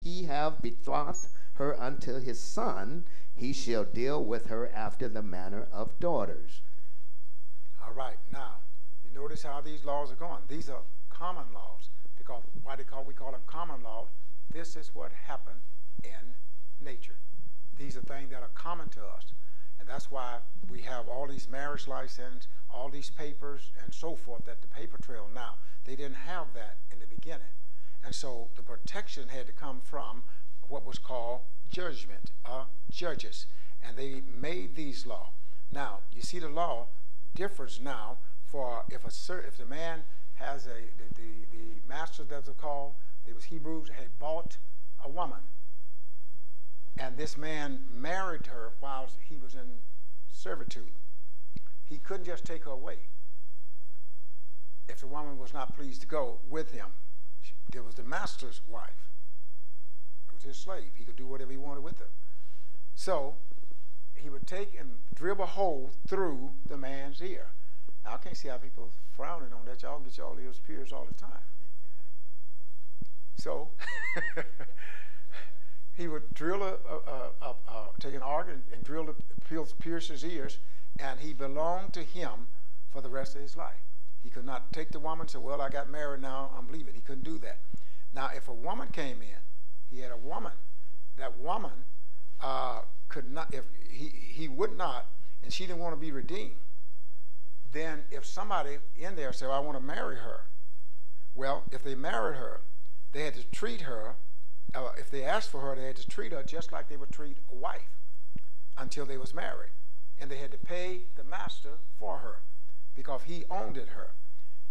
he have betrothed her unto his son, he shall deal with her after the manner of daughters. All right, now, you notice how these laws are going. These are common laws. Because we call them common laws. This is what happened in nature. These are things that are common to us. And that's why we have all these marriage license, all these papers, and so forth at the paper trail now. They didn't have that in the beginning. And so the protection had to come from what was called judgment, judges. And they made these laws. Now, you see the law differs now for if the man has the masters, that's called, they was Hebrews, had bought a woman. And this man married her while he was in servitude. He couldn't just take her away if the woman was not pleased to go with him. There was the master's wife. It was his slave. He could do whatever he wanted with her. So he would take and drill a hole through the man's ear. Now, I can't see how people frowning on that. Y'all get y'all ears pierced all the time. So he would drill take an arc and drill pierce his ears, and he belonged to him for the rest of his life. He could not take the woman and say, well, I got married, now I'm leaving. He couldn't do that. Now, if a woman came in, he had a woman, that woman could not, if he would not, and she didn't want to be redeemed, then if somebody in there said, I want to marry her, well, if they married her, they had to treat her, if they asked for her, they had to treat her just like they would treat a wife until they was married. And they had to pay the master for her because he owned it her.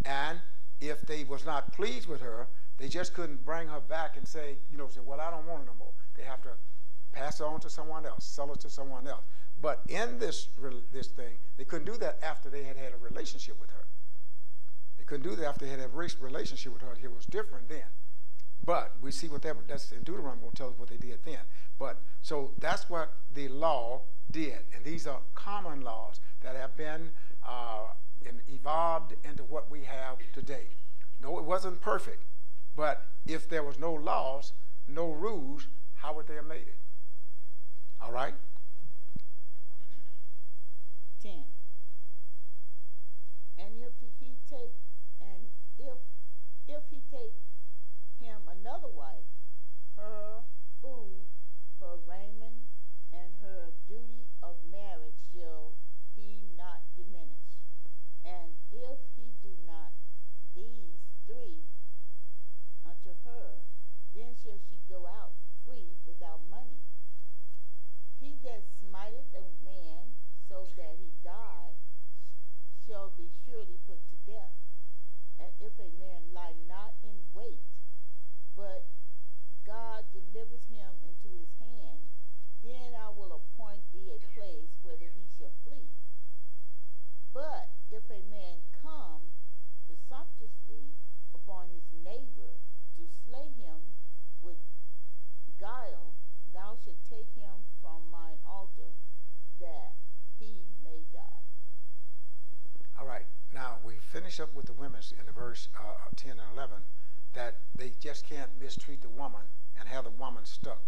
And if they was not pleased with her, they just couldn't bring her back and say, well, I don't want her no more. They have to pass her on to someone else, sell her to someone else. But in this thing, they couldn't do that after they had had a relationship with her. They couldn't do that after they had a relationship with her. It was different then. But we see what that's in Deuteronomy will tell us what they did then. But so that's what the law did. And these are common laws that have been evolved into what we have today. No, it wasn't perfect. But if there was no laws, no rules, how would they have made it? All right? 10. And if he take him another wife, her food, her raiment, and her duty of marriage shall he not diminish. And if he do not these three unto her, then shall she go out free without money. He that smiteth a man so that he die shall be surely put to death. And if a man lie not in wait, but God delivers him into his hand, then I will appoint thee a place whither he shall flee. But if a man come presumptuously upon his neighbor to slay him with guile, thou shalt take him from mine altar, that he may die. All right. Now, we finish up with the women in the verse 10 and 11, that they just can't mistreat the woman and have the woman stuck,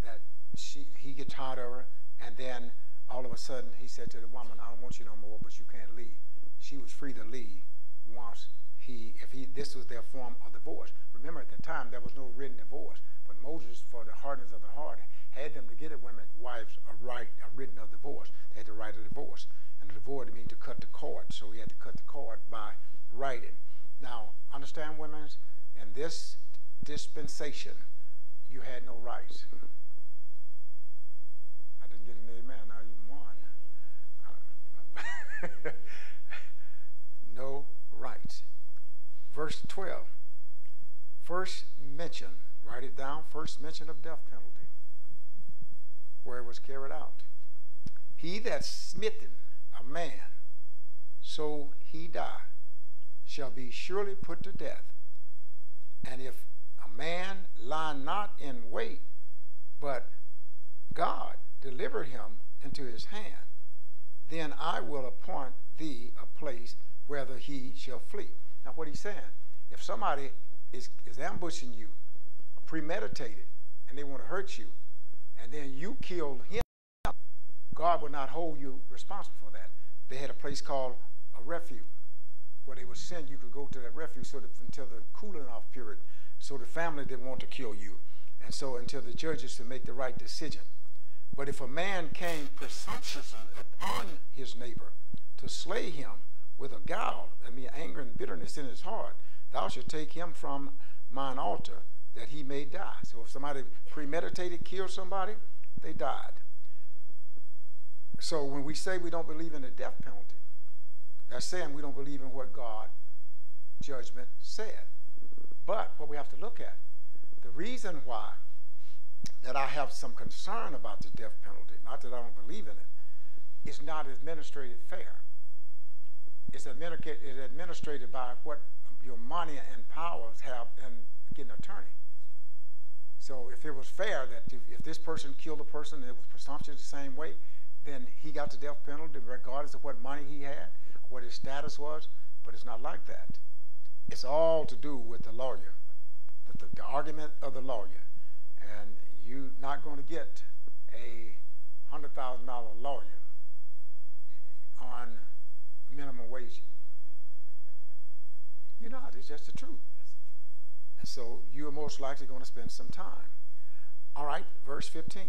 that he get tired of her, and then all of a sudden he said to the woman, I don't want you no more, but you can't leave. She was free to leave once this was their form of divorce. Remember, at the time, there was no written divorce, but Moses, for the hardness of the heart, had them to get a women's wives a written of divorce. They had to write a divorce. And the divorce means to cut the cord, so he had to cut the cord by writing. Now, understand, women, in this dispensation, you had no rights. I didn't get an amen, now you won. No rights. Verse 12, first mention, write it down, first mention of death penalty, where it was carried out. He that smitten a man, so he die, shall be surely put to death. And if a man lie not in wait, but God deliver him into his hand, then I will appoint thee a place whether he shall flee. Now what he's saying, if somebody is ambushing you, premeditated, and they want to hurt you, and then you killed him, God would not hold you responsible for that. They had a place called a refuge where they would send you could go to that refuge so that until the cooling off period, so the family didn't want to kill you, and so until the judges to make the right decision. But if a man came presumptuously upon his neighbor to slay him with a gall, I mean anger and bitterness in his heart, thou shalt take him from mine altar that he may die. So if somebody premeditated killed somebody, they died. So when we say we don't believe in the death penalty, that's saying we don't believe in what God judgment said. But what we have to look at, the reason why that I have some concern about the death penalty, not that I don't believe in it, is not administrated fair. It's administrated by what your money and powers have in getting an attorney. So if it was fair that if this person killed a person and it was presumptuous the same way, then he got the death penalty regardless of what money he had, or what his status was. But it's not like that. It's all to do with the lawyer, the argument of the lawyer. And you're not going to get a $100,000 lawyer on minimum wage. You're not. It's just the truth. So you're most likely going to spend some time. All right, verse 15.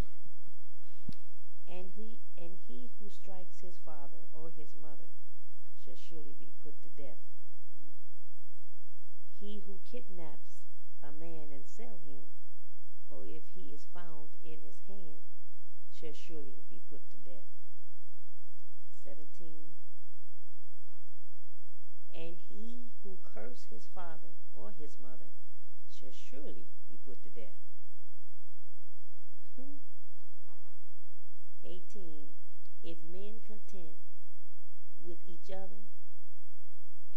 And he who strikes his father or his mother shall surely be put to death. He who kidnaps a man and sell him, or if he is found in his hand, shall surely be put to death. 17. And he who curse his father or his mother shall surely be put to death. 18. If men contend with each other,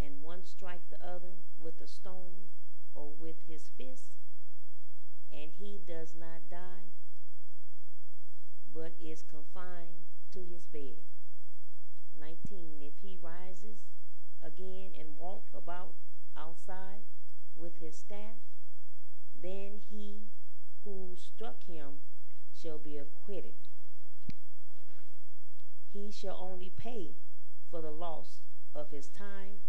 and one strike the other with a stone or with his fist, and he does not die, but is confined to his bed. 19. If he rises again and walk about outside with his staff, then he who struck him shall be acquitted. He shall only pay for the loss of his time,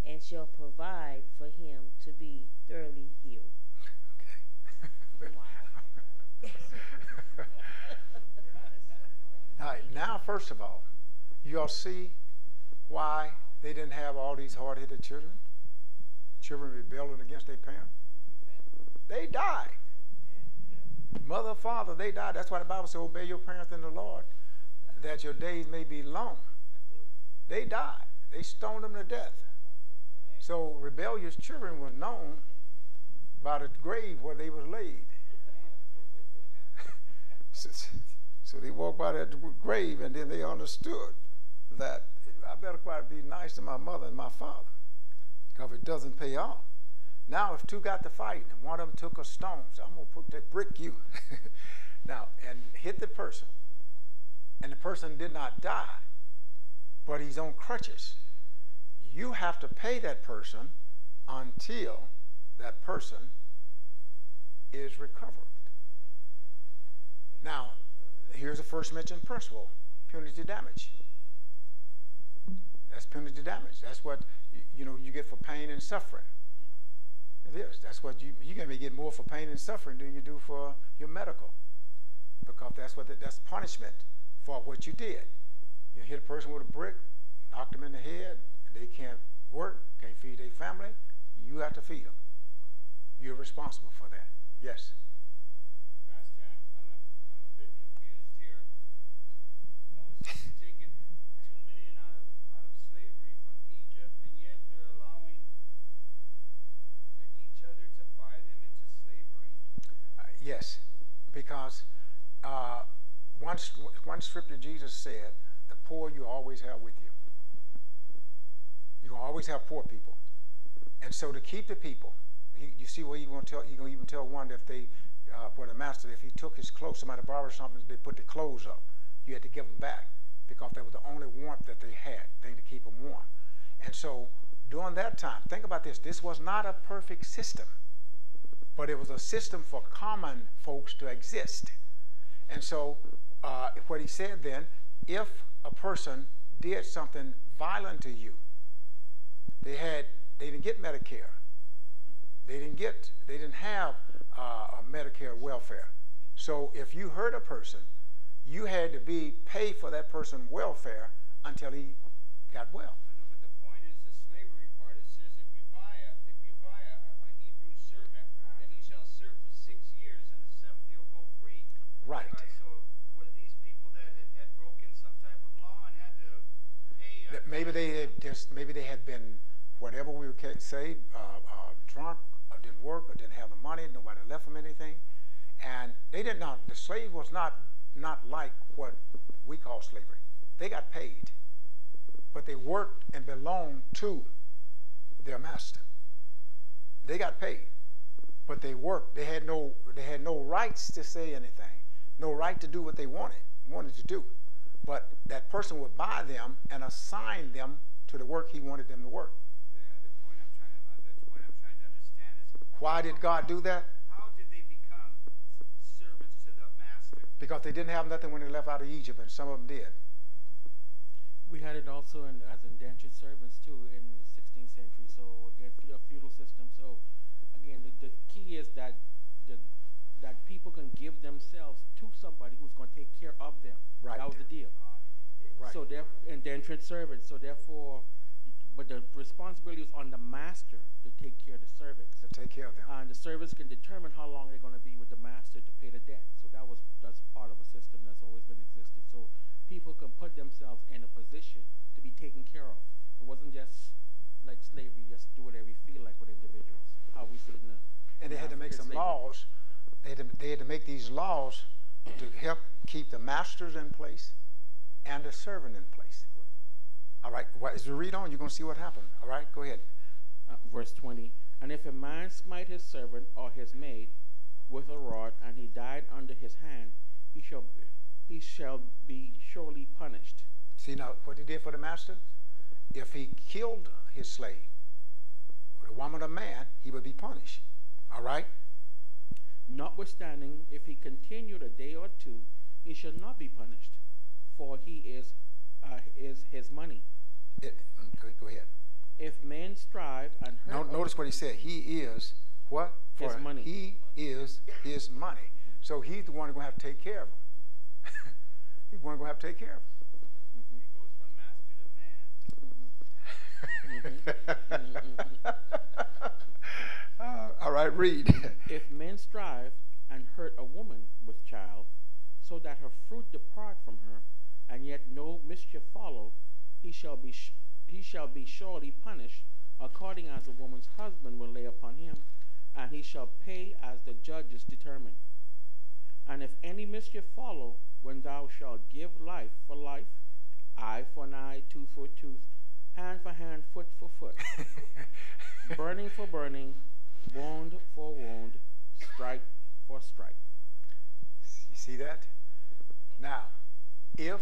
and shall provide for him to be thoroughly healed. Okay. Wow. All right, now first of all, you all see why they didn't have all these hard-headed children? Children rebelling against their parents? They died. Mother, father, they died. That's why the Bible says, obey your parents in the Lord, that your days may be long. They died. They stoned them to death. So rebellious children were known by the grave where they was laid. So they walked by that grave, and then they understood that I better quite be nice to my mother and my father, because it doesn't pay off. Now, if two got to fight and one of them took a stone, so I'm going to put that brick you now, and hit the person, and the person did not die, but he's on crutches, you have to pay that person until that person is recovered. Now, here's the first mentioned principle, punitive damage. That's punitive damage. That's what you get for pain and suffering. It is. That's what you're going to get more for pain and suffering than you do for your medical, because that's punishment for what you did. You hit a person with a brick, knock them in the head, they can't work, can't feed their family, you have to feed them. You're responsible for that. Yes? Pastor, I'm a bit confused here. Moses has taken 2 million out of slavery from Egypt, and yet they're allowing each other to buy them into slavery? Yes, because one scripture Jesus said, the poor you always have with you. You're going to always have poor people. And so to keep the people, you see what you're going to tell, you're going to even tell one that if they, the master, if he took his clothes, somebody borrowed something, they put the clothes up, you had to give them back, because that was the only warmth that they had, thing to keep them warm. And so during that time, think about this, this was not a perfect system. but it was a system for common folks to exist. And so what he said then, if a person did something violent to you, they didn't get Medicare. They didn't have Medicare welfare. So if you hurt a person, you had to pay for that person's welfare until he got well. I know, but the point is the slavery part. It says if you buy a Hebrew servant, then he shall serve for 6 years, and the seventh he'll go free. Right. So were these people that had broken some type of law and had to pay? Maybe they had been, whatever we would say, drunk, or didn't work, or didn't have the money, nobody left them anything, and they did not. The slave was not like what we call slavery. They got paid, but they worked and belonged to their master. They got paid, but they worked. They had no rights to say anything, no right to do what they wanted to do. But that person would buy them and assign them to the work he wanted them to work. The point I'm trying to understand is Why did God do that? how did they become servants to the master? Because they didn't have nothing when they left out of Egypt, and some of them did. We had it also as indentured servants too in the 16th century. So again, a feudal system. So again, the key is that people can give themselves to somebody who's going to take care of them. Right. That was the deal. Right. So they're indentured servants. So therefore, but the responsibility is on the master to take care of the servants. To take care of them. And the servants can determine how long they're going to be with the master to pay the debt. So that's part of a system that's always been existed. So people can put themselves in a position to be taken care of. It wasn't just like slavery, just do whatever you feel like with individuals. How we see it in the And they had to make some laws. They had to make these laws to help keep the masters in place and the servant in place. All right, well, as we read on, you're going to see what happened. All right, go ahead. Verse 20. And if a man smite his servant or his maid with a rod, and he died under his hand, he shall be surely punished. See now what he did for the master? If he killed his slave, or a woman or man, he would be punished. All right? Notwithstanding, if he continued a day or two, he shall not be punished, for he is his money. Go ahead. If men strive and hurt... Notice what he said. He is what? His money. He is his money. So he's the one who's going to have to take care of him. He's the one who's going to have to take care of him. It goes from master to man. All right, read. If men strive and hurt a woman with child, so that her fruit depart from her, and yet no mischief follow, he shall be surely punished, according as a woman's husband will lay upon him, and he shall pay as the judges determine. And if any mischief follow, when thou shalt give life for life, eye for an eye, tooth for tooth, hand for hand, foot for foot, burning for burning, wound for wound, stripe for stripe. You see that? Now, if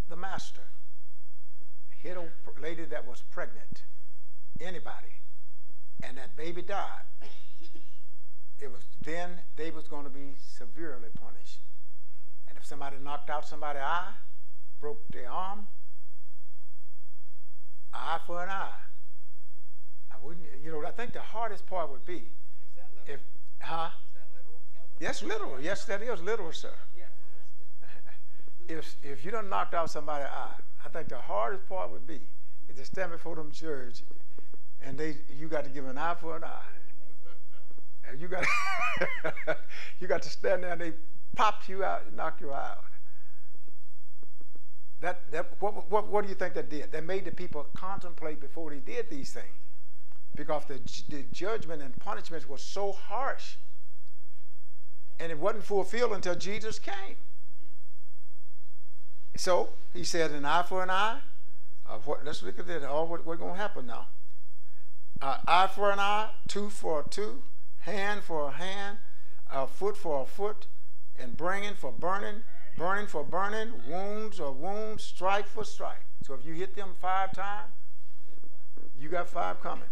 the master hit a lady that was pregnant, anybody, and that baby died, then they was going to be severely punished. And if somebody knocked out somebody's eye, broke their arm, eye for an eye. I think the hardest part would be if, huh? Yes, literal. Yes, that is literal, sir. If you done knocked out somebody's eye, I think the hardest part would be is to stand before them judge, and you got to give an eye for an eye. And you got to stand there and they pop you out and knock you out. What do you think that did? That made the people contemplate before they did these things, because the judgment and punishments were so harsh, and it wasn't fulfilled until Jesus came. So he said, an eye for an eye. Let's look at that. What's going to happen now? Eye for an eye, tooth for a tooth, hand for a hand, foot for a foot, and burning for burning, burning for burning, wounds or wounds, stripe for stripe. So if you hit them 5 times, you got 5 coming.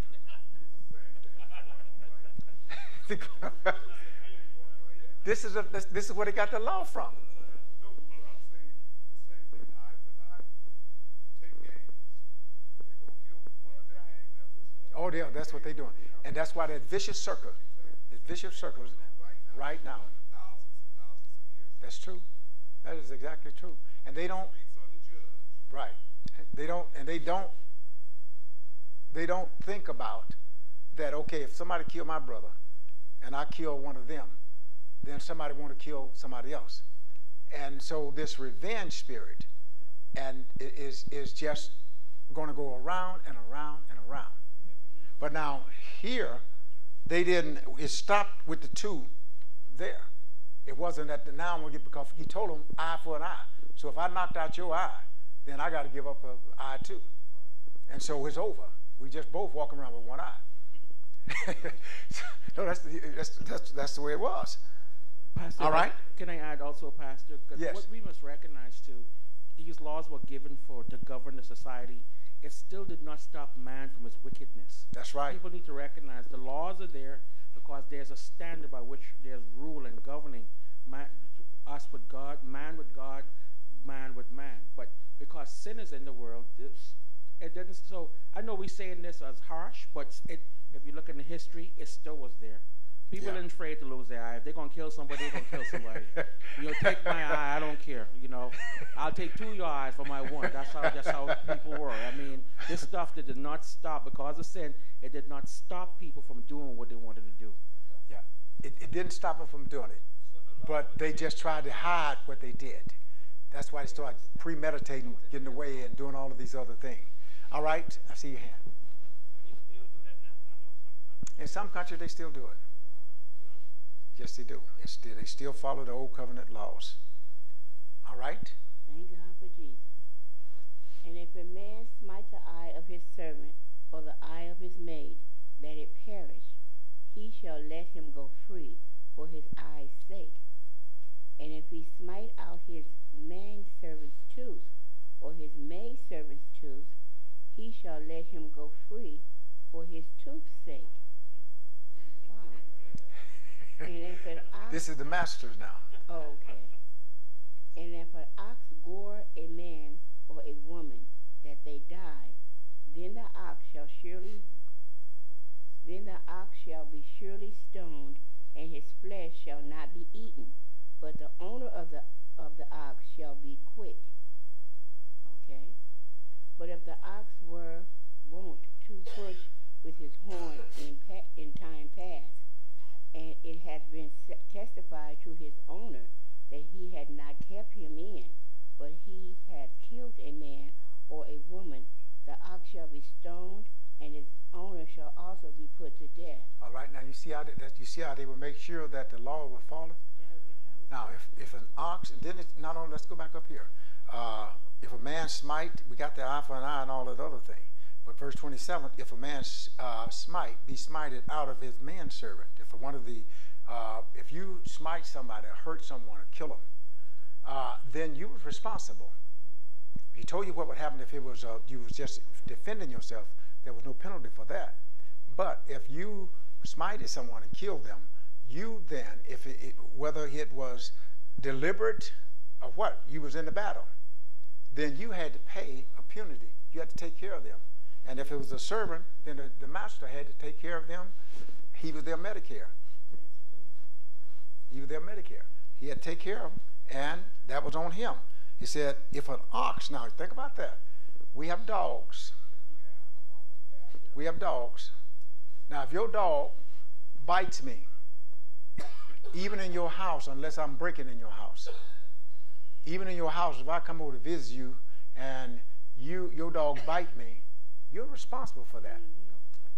This is where they got the law from. Oh, yeah, that's what they're doing. And that's why that vicious circle, right now. That's true. That is exactly true. And they don't, right. They don't think about that, okay, if somebody killed my brother and I kill one of them, then somebody want to kill somebody else. And so this revenge spirit and is just going to go around and around and around. But now here, it stopped with the two there. It wasn't at the now I'm going to get, because he told them eye for an eye. So if I knocked out your eye, then I got to give up an eye too. And so it's over. We just both walking around with one eye. No, that's the way it was. Pastor, all right? Can I add also, Pastor? Because yes. What we must recognize too, these laws were given to govern the society. It still did not stop man from his wickedness. That's right. People need to recognize the laws are there because there's a standard by which there's rule and governing us with God, man with man. But because sin is in the world, it didn't. So I know we're saying this as harsh, but if you look in the history, it still was there. People aren't afraid to lose their eye. If they're going to kill somebody, they're going to kill somebody. Take my eye, I don't care. I'll take 2 of your eyes for my one. That's how people were. I mean, this stuff that did not stop because of sin. It did not stop people from doing what they wanted to do. Yeah, it didn't stop them from doing it. But they just tried to hide what they did. That's why they started premeditating, getting away, and doing all of these other things. All right, I see your hand. In some countries, they still do it. Yes, they do. They still follow the old covenant laws. All right? Thank God for Jesus. And if a man smite the eye of his servant or the eye of his maid, that it perish, he shall let him go free for his eye's sake. And if he smite out his manservant's tooth or his maidservant's tooth, he shall let him go free for his tooth's sake. And if an ox, this is the masters now. Oh, okay. And if an ox gore a man or a woman that they die, then the ox shall be surely stoned, and his flesh shall not be eaten, but the owner of the ox shall be quit. Okay. But if the ox were wont to push with his horn in time past, and it has been testified to his owner that he had not kept him in, but he had killed a man or a woman, the ox shall be stoned, and its owner shall also be put to death. All right, now you see how they will make sure that the law will follow. Now, if an ox, then it's not only. Let's go back up here. If a man smite, we got the eye for an eye and all that other thing. But verse 27, if a man be smited out of his manservant, if you smite somebody or hurt someone or kill them, then you was responsible. He told you what would happen if it was you was just defending yourself. There was no penalty for that. But if you smited someone and killed them, you then, whether it was deliberate or what, you was in the battle, then you had to pay a punity. You had to take care of them. And if it was a servant, then the master had to take care of them. He was their Medicare. He was their Medicare. He had to take care of them, and that was on him. He said, if an ox, now think about that. We have dogs. We have dogs. Now, if your dog bites me, even in your house, unless I'm breaking in your house, even in your house, if I come over to visit you and your dog bite me, you're responsible for that.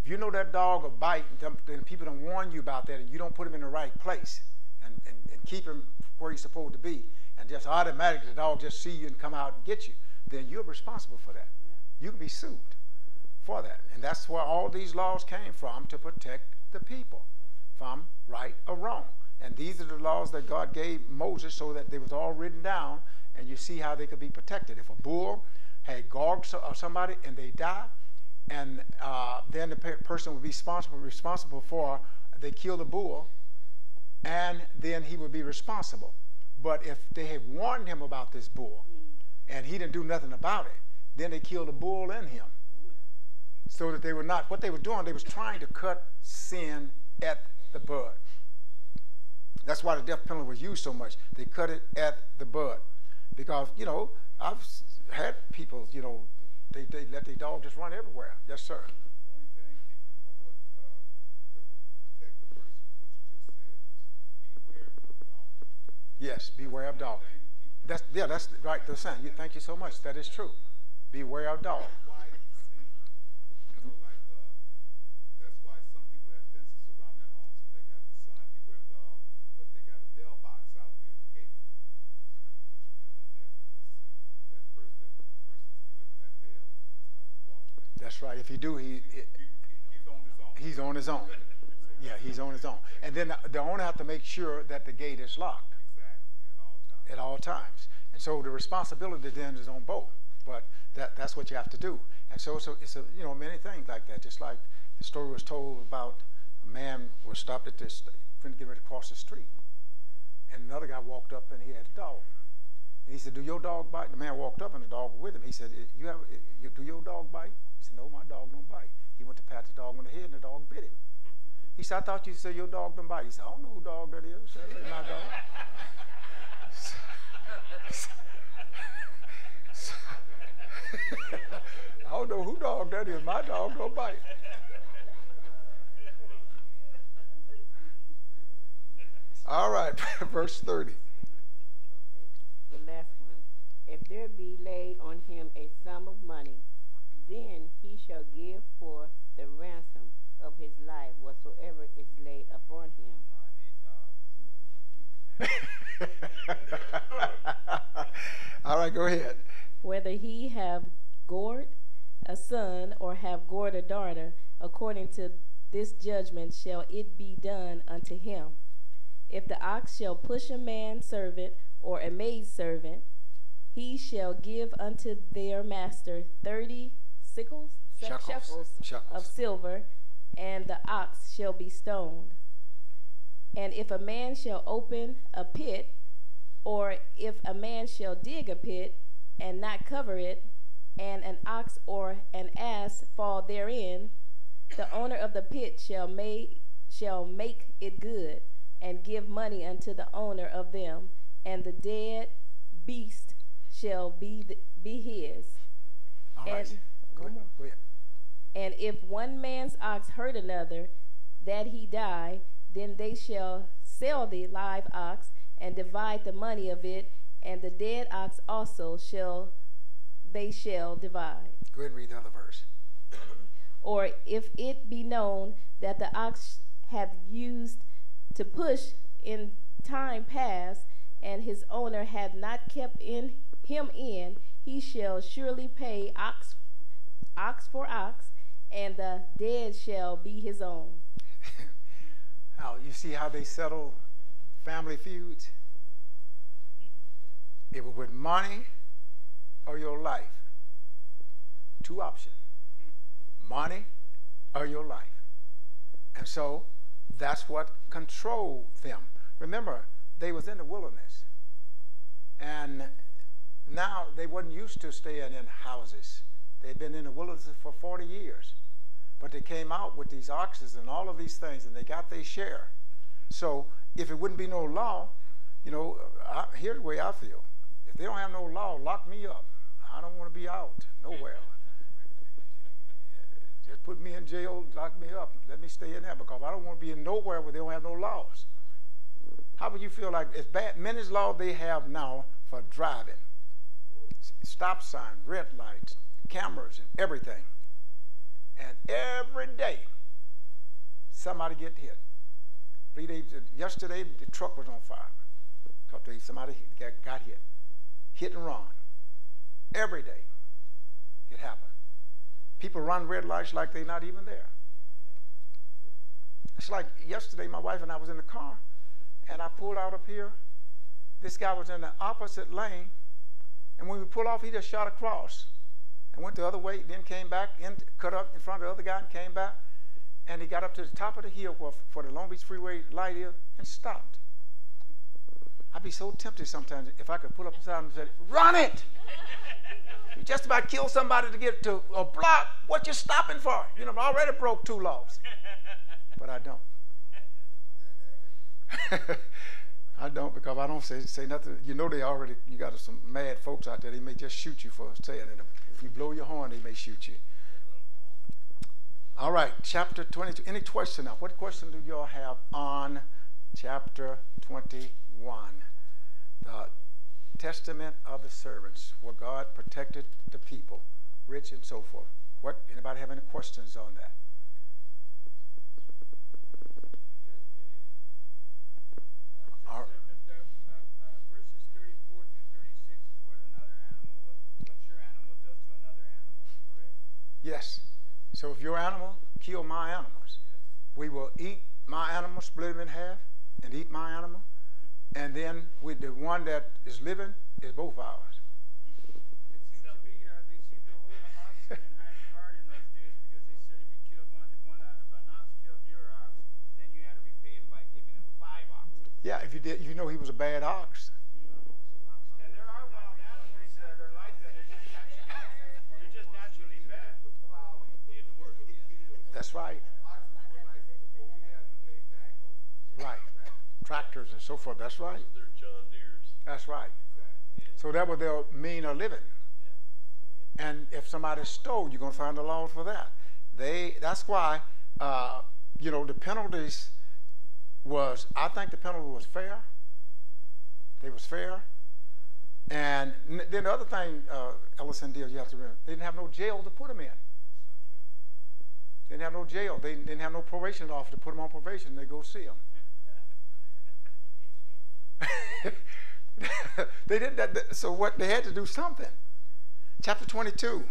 If you know that dog will bite, then people don't warn you about that, and you don't put him in the right place and keep him where he's supposed to be, and just automatically the dog just see you and come out and get you, then you're responsible for that. You can be sued for that. And that's where all these laws came from, to protect the people from right or wrong. And these are the laws that God gave Moses so that they was all written down, and you see how they could be protected. If a bull had gouged somebody and they die, and then the person would be responsible for they kill the bull, and then he would be responsible. But if they had warned him about this bull, and he didn't do nothing about it, then they killed the bull in him. So that they were not, what they were doing, they was trying to cut sin at the bud. That's why the death penalty was used so much. They cut it at the bud. Because, you know, I've had people, you know, they let their dog just run everywhere. Yes, sir. The only thing from what that will protect the person, what you just said, is beware of dog. Yes, beware of dog. That's right. The saying. Thank you so much. That is true. Beware of dog. That's why some people have fences around their homes and they have the sign beware of dog, but they got a mailbox out there at the gate. Put your mail in there because that person's delivering that mail is not going to walk there. That's right. If you do, he's on his own. He's on his own. Yeah, he's on his own. And then the owner has to make sure that the gate is locked. Exactly, at all times. And so the responsibility then is on both. But that's what you have to do. And so it's a you know, many things like that. Just like the story was told about a man was stopped at this, couldn't get ready to cross the street. And another guy walked up and he had a dog. And he said, "Do your dog bite?" The man walked up and the dog was with him. He said, "Do your dog bite?" He said, "No, my dog don't bite." He went to pat the dog on the head and the dog bit him. He said, "I thought you said your dog don't bite." He said, "I don't know who dog that is. That ain't my dog." I don't know who dog that is. My dog don't bite. All right, verse 30. The last one. If there be laid on him a sum of money, then he shall give for the ransom of his life whatsoever is laid upon him. All right, go ahead. Whether he have gored a son or have gored a daughter, according to this judgment shall it be done unto him. If the ox shall push a man servant or a maid servant, he shall give unto their master 30 shekels of silver, and the ox shall be stoned. And if a man shall open a pit, or if a man shall dig a pit and not cover it, and an ox or an ass fall therein, the owner of the pit shall make it good, and give money unto the owner of them, and the dead beast shall be his. All right. Go ahead. And if one man's ox hurt another, that he die, then they shall sell the live ox and divide the money of it, and the dead ox also shall divide. Go ahead and read the other verse. Or if it be known that the ox hath used to push in time past, and his owner hath not kept him in, he shall surely pay ox for ox, and the dead shall be his own. Now, you see how they settle family feuds? It was with money or your life. Two options. Money or your life. And so that's what controlled them. Remember, they was in the wilderness. And now they wasn't used to staying in houses. They'd been in the wilderness for 40 years. But they came out with these oxes and all of these things, and they got their share. So if it wouldn't be no law, you know, here's the way I feel. If they don't have no law, lock me up. I don't want to be out nowhere. Just put me in jail, lock me up, let me stay in there, because I don't want to be in nowhere where they don't have no laws. How would you feel like as bad many laws they have now for driving? Stop sign, red lights, cameras, and everything. And every day, somebody get hit. Yesterday, the truck was on fire. A couple days, somebody got hit. Hit and run. Every day, it happened. People run red lights like they're not even there. It's like yesterday, my wife and I was in the car, and I pulled out up here. This guy was in the opposite lane, and when we pulled off, he just shot across and went the other way, then came back, cut up in front of the other guy and came back. And he got up to the top of the hill where the Long Beach Freeway light is and stopped. I'd be so tempted sometimes if I could pull up beside him and say, run it! You just about killed somebody to get to a block. What you stopping for? You know, I already broke 2 laws. But I don't. I don't, because I don't say nothing. You know, you got some mad folks out there. They may just shoot you for saying it. If you blow your horn, they may shoot you. All right, chapter 22. Any question now? What question do y'all have on chapter 21? The testament of the servants, where God protected the people, rich and so forth. Anybody have any questions on that? Verses 34 through 36 is what your animal does to another animal, correct? Yes. So if your animal kill my animals, we will eat my animal, split them in half, and eat my animal, and then with the one that is living is both ours. It seems to be they seem to hold the oxen in high regard in those days, because they said if you killed if an ox killed your ox, then you had to repay him by giving him 5 oxen. Yeah, if you did, you know he was a bad ox. And there are wild animals that are like that. They're just naturally bad. That's right. Right. Tractors and so forth. That's right. They're John Deere's. That's right. So that was their mean of living. And if somebody stole, you're going to find the laws for that. That's why, the penalties I think the penalty was fair. They was fair. And then the other thing, Ellison deals, you have to remember, they didn't have no jail to put them in. They didn't have no jail. They didn't have no probation officer to put them on probation. They go see them. They did that. So what they had to do something. Chapter 22,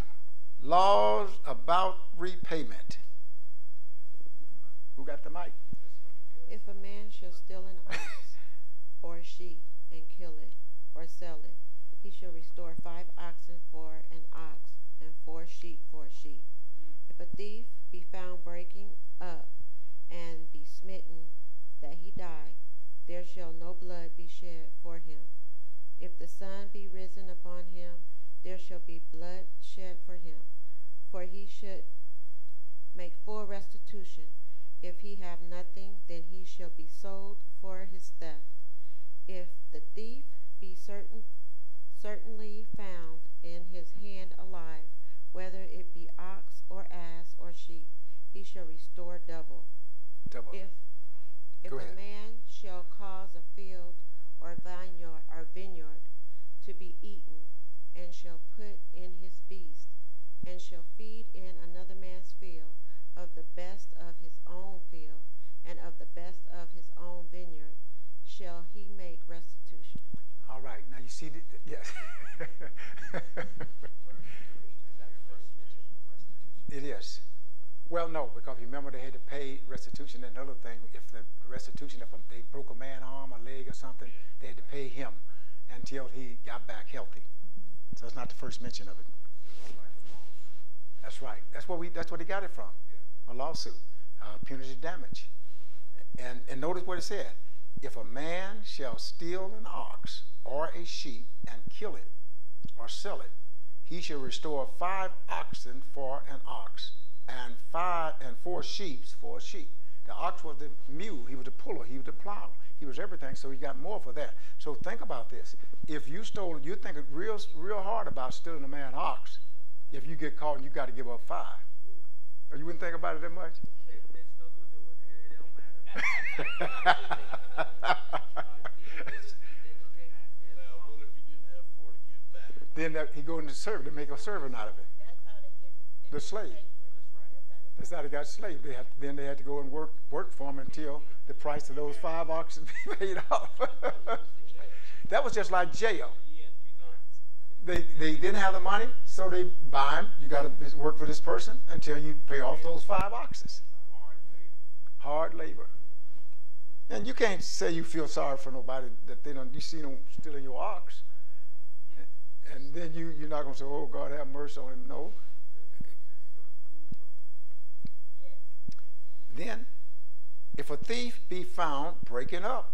laws about repayment. Who got the mic? If a man shall steal an ox or a sheep and kill it or sell it, he shall restore 5 oxen for an ox and 4 sheep for a sheep. If a thief be found breaking up and be smitten that he die, there shall no blood be shed for him. If the sun be risen upon him, there shall be blood shed for him. For he should make full restitution. If he have nothing, then he shall be sold for his theft. If the thief be certainly found in his hand alive, whether it be ox or ass or sheep, he shall restore double. If a man shall cause a field or vineyard to be eaten, and shall put in his beast, and shall feed in another man's field, of the best of his own field, and of the best of his own vineyard, shall he make restitution. All right. Now you see, yes. It is. Well, no, because remember they had to pay restitution. And another thing, if the restitution, if they broke a man's arm, a leg, or something, they had to pay him until he got back healthy. So it's not the first mention of it. That's right. That's what he got it from. A lawsuit, punitive damage. And notice what it said. If a man shall steal an ox or a sheep and kill it or sell it, he shall restore 5 oxen for an ox, and 4 sheep for a sheep. The ox was the mule, he was the puller, he was the plow, he was everything, so he got more for that. So think about this. If you stole, you think real hard about stealing a man's ox. If you get caught and you got to give up 5. Or you wouldn't think about it that much? They still gonna do it. It don't matter. Now, what if he didn't have 4 to give back? Then he go into service, they make a servant out of it. That's how they get The slave. That's how they got slaves. Then they had to go and work for them until the price of those 5 oxen be paid off. That was just like jail. They didn't have the money, so they buy him. You got to work for this person until you pay off those 5 oxen. Hard labor. And you can't say you feel sorry for nobody that you see them stealing your ox, and then you're not going to say, "Oh God, have mercy on him." No. Then, if a thief be found breaking up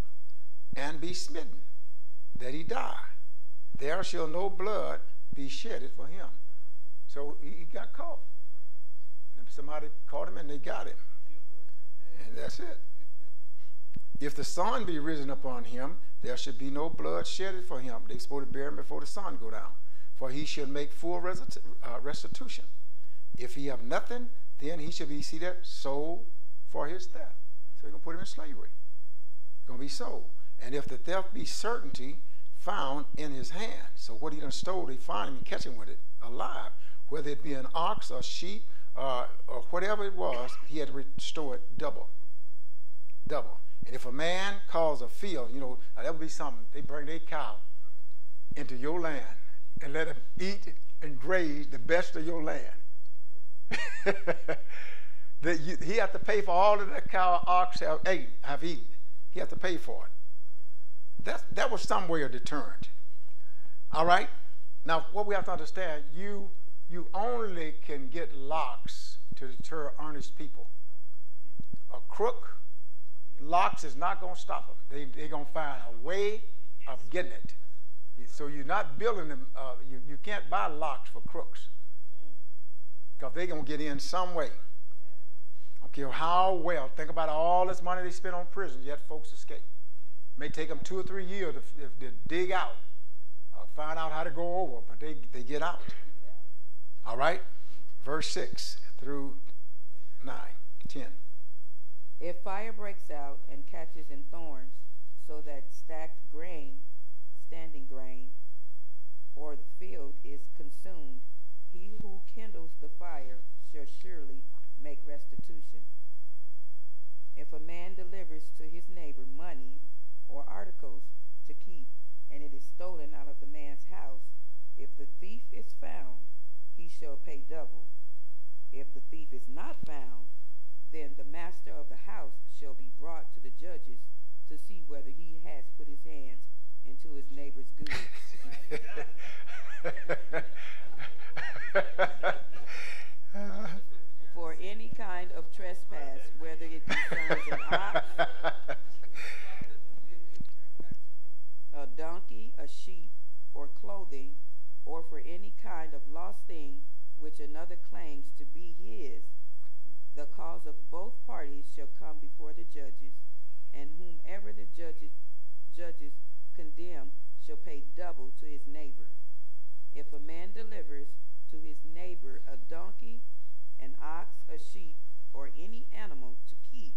and be smitten, that he die, there shall no blood be shedded for him. So he got caught. Somebody caught him and they got him. And that's it. If the sun be risen upon him, there should be no blood shedded for him. They're supposed to bury him before the sun go down. For he shall make full restitution. If he have nothing, then he shall be sold for his theft. So they're going to put him in slavery. Going to be sold. And if the theft be certainty found in his hand, so what he done stole, they find him and catch him with it alive, whether it be an ox or sheep or whatever it was, he had to restore it double. Double. And if a man calls a field, you know, that would be something. They bring their cow into your land and let him eat and graze the best of your land. He have to pay for all of that cow ox have eaten. He have to pay for it. That was some way of deterrent. All right? Now, what we have to understand, you only can get locks to deter earnest people. A crook, locks is not going to stop them. They're going to find a way of getting it. So you're not building them. You can't buy locks for crooks because they're going to get in some way. I don't care how well. Think about all this money they spend on prisons, yet folks escape. It may take them 2 or 3 years to dig out, find out how to go over, but they get out. All right? Verse 6 through 9, 10. If fire breaks out and catches in thorns, so that standing grain, or the field is consumed, he who kindles the fire shall surely make restitution. If a man delivers to his neighbor money or articles to keep, and it is stolen out of the man's house, if the thief is found, he shall pay double. If the thief is not found, then the master of the house shall be brought to the judges to see whether he has put his hands into his neighbor's goods. For any kind of trespass, whether it concerns an ox, a donkey, a sheep, or clothing, or for any kind of lost thing which another claims to be his, the cause of both parties shall come before the judges, and whomever the judges condemn shall pay double to his neighbor. If a man delivers to his neighbor a donkey, an ox, a sheep, or any animal to keep,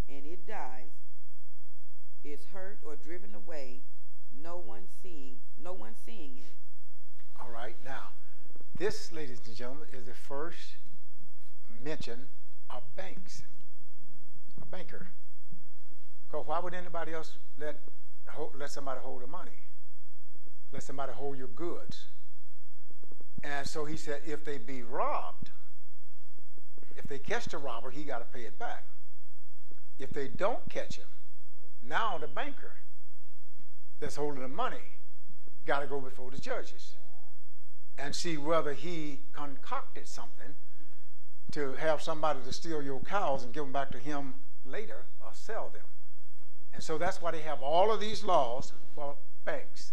and it dies, is hurt or driven away, no one seeing it. All right, now, this, ladies and gentlemen, is the first mention of banks, a banker. Because why would anybody else let somebody hold the money? Let somebody hold your goods. And so he said, if they be robbed, if they catch the robber, he got to pay it back. If they don't catch him, now the banker that's holding the money got to go before the judges and see whether he concocted something to have somebody to steal your cows and give them back to him later or sell them. And so that's why they have all of these laws for banks.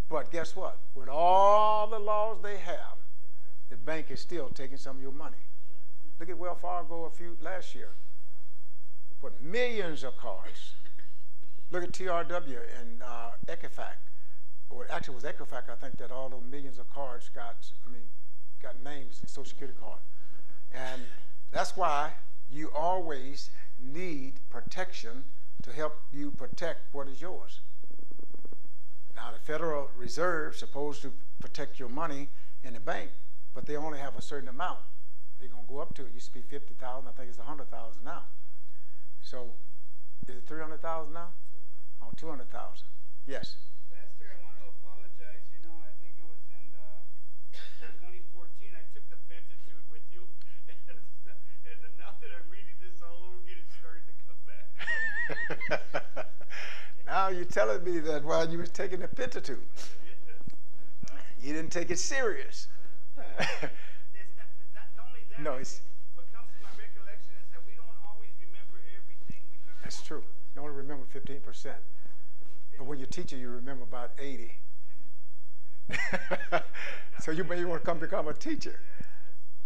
But guess what? With all the laws they have, the bank is still taking some of your money. Look at Wells Fargo last year. Put millions of cards. Look at TRW and Equifax. Or actually it was Equifax, I think, that all those millions of cards got names and Social Security card. And that's why you always need protection to help you protect what is yours. Now, the Federal Reserve is supposed to protect your money in the bank, but they only have a certain amount. They're going to go up to it. It used to be 50,000. I think it's 100,000 now. So, is it 300,000 now? Oh, 200,000. Yes. Pastor, I want to apologize. You know, I think it was in 2014. I took the Pentateuch with you, and now that I'm reading this all over again, it's starting to come back. Now you're telling me that while you was taking the Pentateuch, you didn't take it serious. It's not only that. No, it's. What comes to my recollection is that we don't That's true. You only remember 15%. But when you're teaching, you remember about 80. So you may want to come become a teacher.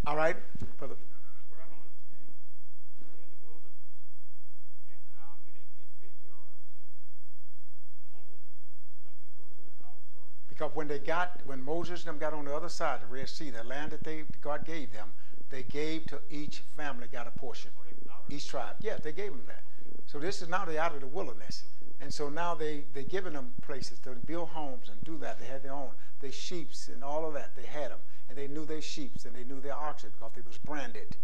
All right? For the, What I don't understand, they're in the wilderness, and how do they get vineyards and homes and like they go to the house or? because when Moses and them got on the other side of the Red Sea, the land that God gave them, they gave to each family, got a portion. Each tribe. Yes, they gave them that. So this is now they're out of the wilderness. And so now they're giving them places to build homes and do that. They had their own. Their sheeps and all of that, they had them. And they knew their sheeps and they knew their oxen because they was branded.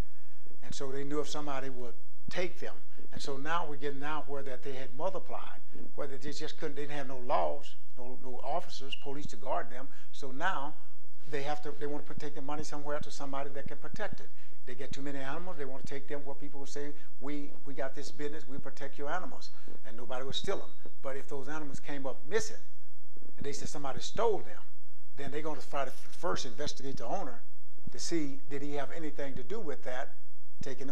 And so they knew if somebody would take them. And so now we're getting out where that they had multiplied, where they just couldn't, they didn't have no laws, no officers, police to guard them. So now they want to take the money somewhere to somebody that can protect it. They get too many animals, they want to take them where people will say, we got this business, we protect your animals. And nobody will steal them. But if those animals came up missing, and they said somebody stole them, then they're going to try to first investigate the owner to see, did he have anything to do with that, taking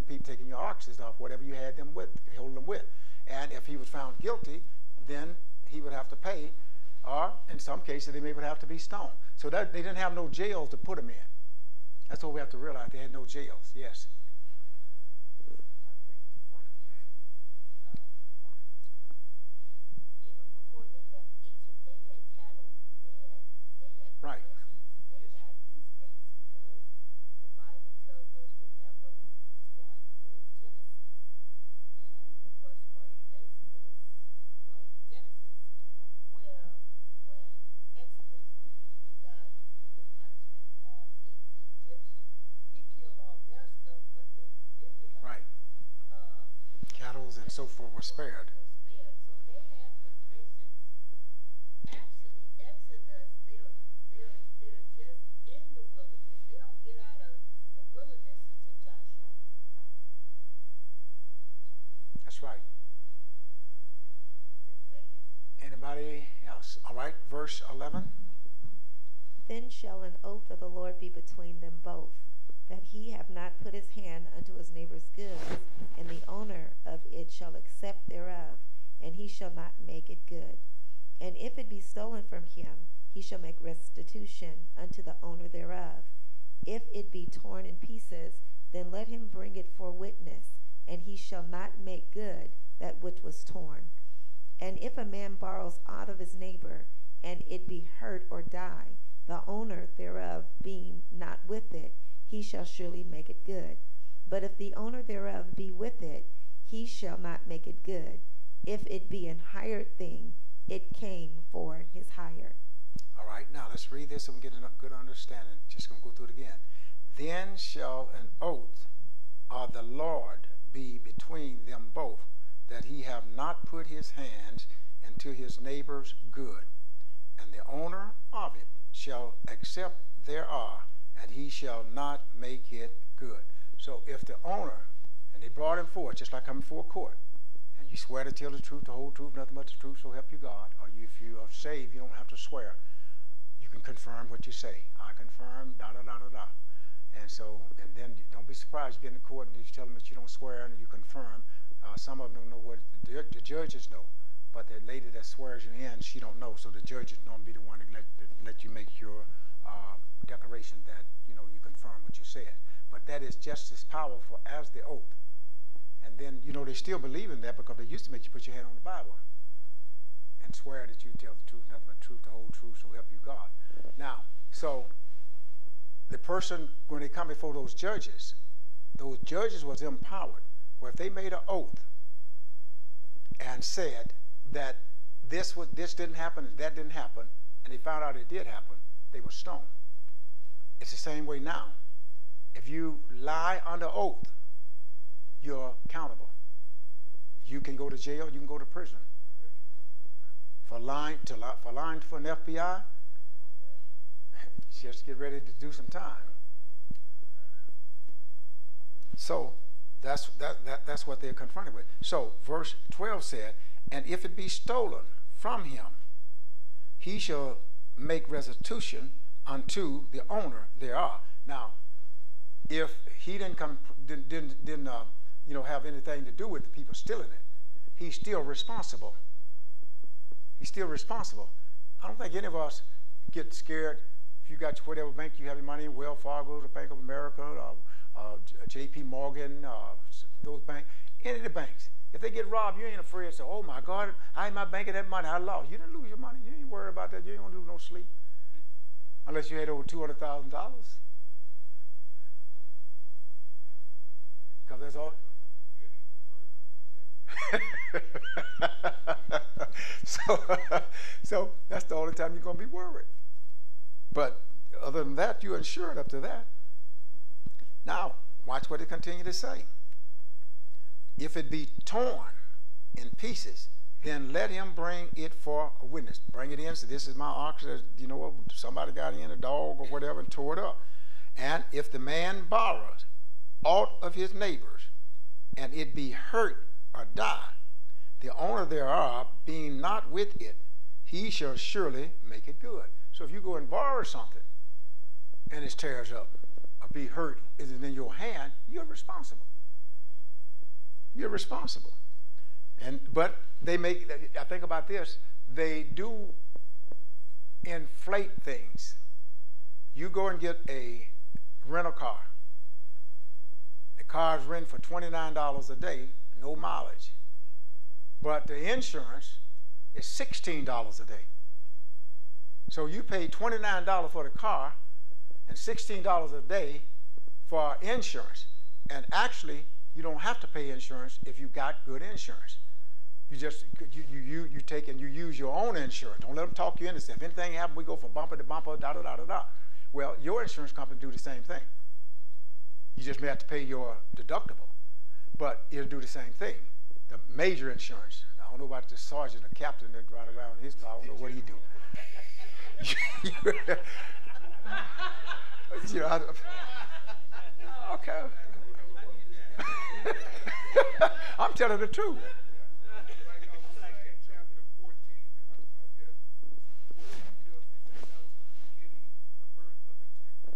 your oxen off, whatever you had them with, holding them with. And if he was found guilty, then he would have to pay, or in some cases, they may would have to be stoned. So that they didn't have no jails to put them in. That's what we have to realize. They had no jails. Yes. Even before they left Egypt, they had cattle, they had Right. possessions, they had these things because the Bible tells us, remember when we was going through Genesis and the first part of Exodus, well, Genesis, where when Exodus, when God put the punishment on the Egyptians, he killed all their stuff, but the Israelites, Right. Cattle and so forth were spared. So they had possessions. Actually, Exodus, they're just in the wilderness. They don't get out of the wilderness until Joshua. That's right. Anybody else? All right. Verse 11. Then shall an oath of the Lord be between them both, that he have not put his hand unto his neighbor's goods, and the owner of it shall accept thereof, and he shall not make it good. And if it be stolen from him, he shall make restitution unto the owner thereof. If it be torn in pieces, then let him bring it for witness, and he shall not make good that which was torn. And if a man borrows aught of his neighbor, and it be hurt or die, the owner thereof being not with it, he shall surely make it good. But if the owner thereof be with it, he shall not make it good. If it be an hired thing, it came for his hire. All right. Now let's read this and get a good understanding. Just going to go through it again. Then shall an oath of the Lord be between them both, that he have not put his hands into his neighbor's good. And the owner of it shall accept thereof, and he shall not make it good. So if the owner, and they brought him forth, just like coming before court, and you swear to tell the truth, the whole truth, nothing but the truth, so help you God, or if you are saved, you don't have to swear. You can confirm what you say. I confirm, da-da-da-da-da. And so, and then don't be surprised you get in court and you tell them that you don't swear and you confirm. Some of them don't know what the judges know, but the lady that swears you in, she don't know. So the judges normally be the one to let you make your declaration that you confirm what you said. But that is just as powerful as the oath. And then they still believe in that because they used to make you put your hand on the Bible and swear that you tell the truth, nothing but the truth, the whole truth, so help you God. Now, so the person, when they come before those judges was empowered, where if they made an oath and said that this didn't happen and that didn't happen, and they found out it did happen, they were stoned. It's the same way now. If you lie under oath, you're accountable. You can go to jail, you can go to prison. For lying for an FBI, just get ready to do some time. So that's what they're confronted with. So verse 12 said, and if it be stolen from him, he shall make restitution unto the owner thereof. Now, if he didn't have anything to do with the people stealing it, he's still responsible. He's still responsible. I don't think any of us get scared if you got whatever bank you have your money in, Wells Fargo, the Bank of America, J.P. Morgan, those banks, any of the banks. If they get robbed, you ain't afraid to say, oh my God, I had my bank of that money, I lost. You didn't lose your money. You ain't worried about that. You ain't gonna lose no sleep. Unless you had over $200,000. Because that's all. So that's the only time you're going to be worried. But other than that, you're insured up to that. Now, watch what it continues to say. If it be torn in pieces, then let him bring it for a witness. Bring it in. So this is my ox. You know what? Somebody got in, a dog or whatever, and tore it up. And if the man borrows aught of his neighbors, and it be hurt or die, the owner thereof being not with it, he shall surely make it good. So if you go and borrow something, and it tears up, or be hurt, is it in your hand, you're responsible. You're responsible. But they make, I think about this, they do inflate things. You go and get a rental car. The car is rented for $29 a day, no mileage. But the insurance is $16 a day. So you pay $29 for the car and $16 a day for insurance. And actually, you don't have to pay insurance if you got good insurance. You just you take and you use your own insurance. Don't let them talk you into stuff. If anything happens, we go from bumper to bumper, da da da da da. Well, your insurance company do the same thing. You just may have to pay your deductible, but it'll do the same thing. The major insurance. I don't know about the sergeant or captain that ride around his car. I don't know what he do. You know, okay. I'm telling the truth.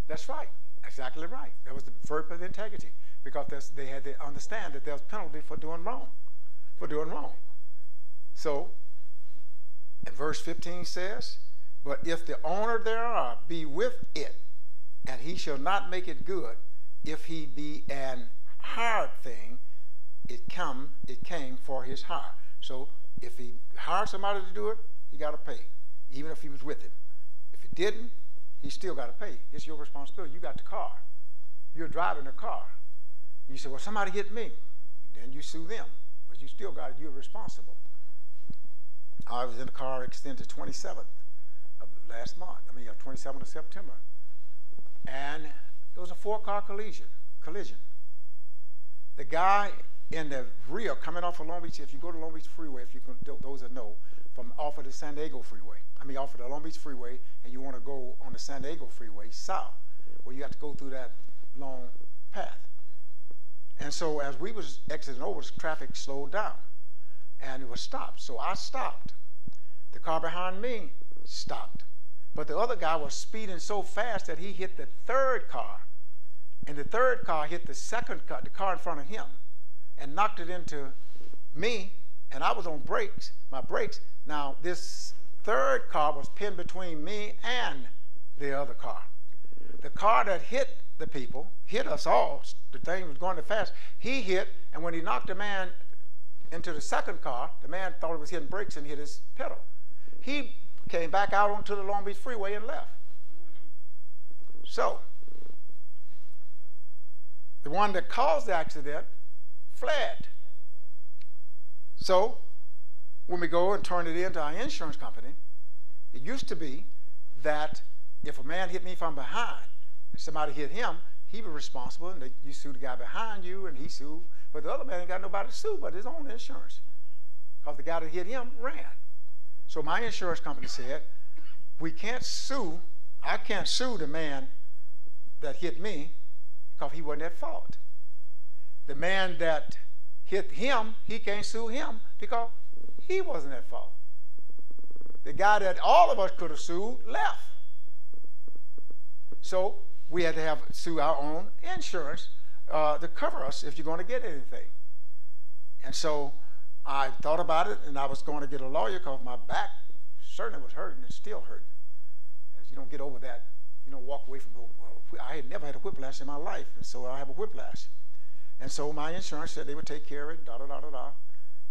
That's right. Exactly right. That was the birth of integrity, because they had to understand that there's penalty for doing wrong. For doing wrong. So, and verse 15 says, but if the owner thereof be with it, and he shall not make it good, if he be an hired thing, it came for his hire. So if he hired somebody to do it, he got to pay, even if he was with him. If he didn't, he still got to pay. It's your responsibility. You got the car. You're driving the car. You say, well, somebody hit me. Then you sue them. But you still got it. You're responsible. I was in a car accident the 27th of last month. 27th of September. And it was a 4-car collision. The guy in the rear coming off of Long Beach, if you go to Long Beach Freeway, if you can, those that know, from off of the San Diego Freeway, off of the Long Beach Freeway, and you want to go on the San Diego Freeway south, well, you have to go through that long path. And so as we was exiting over, traffic slowed down, and it was stopped. So I stopped. The car behind me stopped. But the other guy was speeding so fast that he hit the third car, and the third car hit the second car, the car in front of him, and knocked it into me, and I was on brakes, my brakes. Now, this third car was pinned between me and the other car. The car that hit the people, hit us all, the thing was going too fast, he hit, and when he knocked the man into the second car, the man thought he was hitting brakes and hit his pedal. He came back out onto the Long Beach Freeway and left. So, the one that caused the accident fled. So, when we go and turn it into our insurance company, it used to be that if a man hit me from behind and somebody hit him, he was responsible, and you sue the guy behind you, and he sued. But the other man ain't got nobody to sue but his own insurance, because the guy that hit him ran. So my insurance company said, we can't sue, I can't sue the man that hit me because he wasn't at fault. The man that hit him, he can't sue him because he wasn't at fault. The guy that all of us could have sued left. So we had to sue our own insurance to cover us if you're going to get anything. And so I thought about it, and I was going to get a lawyer because my back certainly was hurting and still hurting. As you don't get over that, you don't walk away from, well, I had never had a whiplash in my life, and so I have a whiplash. And so my insurance said they would take care of it, da-da-da-da-da.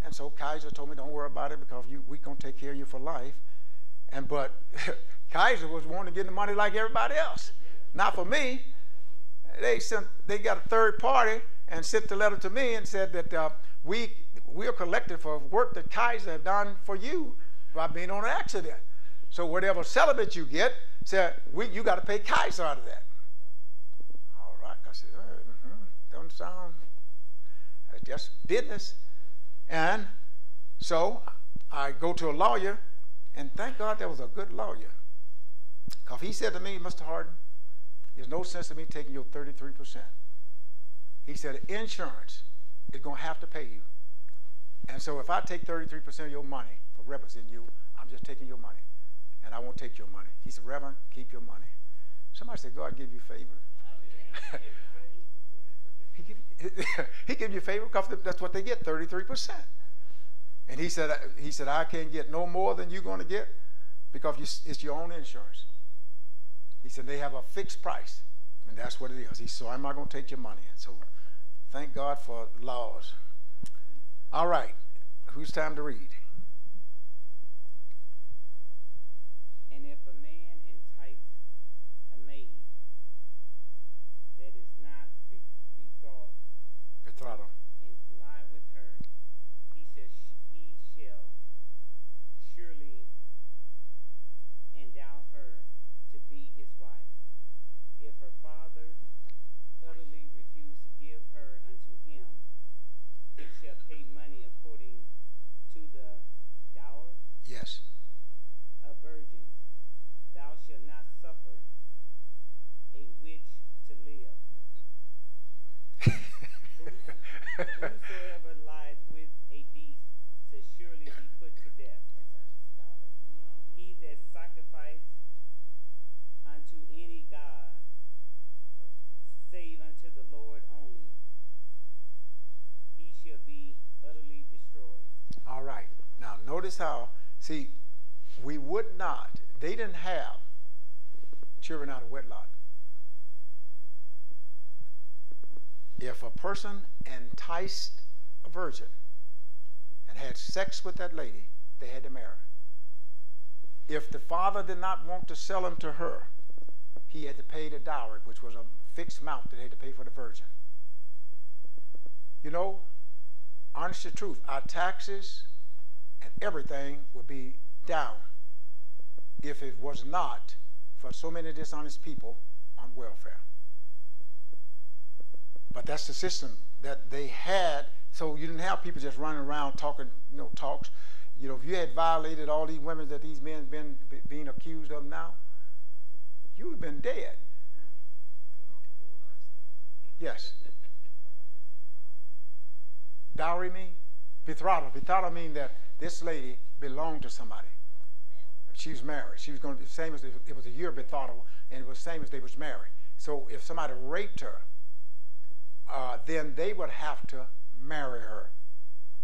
And so Kaiser told me, don't worry about it because we're going to take care of you for life. But Kaiser was wanting to get the money like everybody else. Not for me. They got a third party and sent the letter to me and said that we are collected for work that Kaiser have done for you by being on an accident. So whatever settlement you get, said you got to pay Kaiser out of that. All right, I said, don't sound, it's just business. And so I go to a lawyer, and thank God there was a good lawyer. Because he said to me, Mr. Harden, there's no sense in me taking your 33%. He said, insurance is going to have to pay you. And so if I take 33% of your money for representing you, I'm just taking your money. And I won't take your money. He said, Reverend, keep your money. Somebody said, God give you favor. He give you favor because that's what they get, 33%. And he said, I can't get no more than you're going to get because it's your own insurance. He said, they have a fixed price, and that's what it is. He said, so I'm not going to take your money. And so thank God for laws. All right, who's time to read? And if a man entice a maid that is not betrothed and lie with her, he shall surely endow her to be his wife. If her father utterly refuse to give her unto him, he shall pay money according to the dower. Yes. Of virgins. Thou shalt not suffer a witch to live. Whosoever lies with a beast shall surely be put to death. He that sacrifices unto any god, save unto the Lord only, he shall be utterly destroyed. All right. Now notice how, see, we would not, they didn't have children out of wedlock. If a person enticed a virgin and had sex with that lady, they had to marry. If the father did not want to sell him to her, he had to pay the dowry, which was a fixed amount that they had to pay for the virgin. You know, honest to the truth, our taxes and everything would be down if it was not for so many dishonest people on welfare. But that's the system that they had, so you didn't have people just running around talking, talks. You know, if you had violated all these women that these men been being accused of now, you would have been dead. Yes. Dowry mean? Betrothal. Betrothal mean that this lady belonged to somebody. She was married. She was going to be the same as it was a year betrothal, and it was the same as they was married. So if somebody raped her, then they would have to marry her.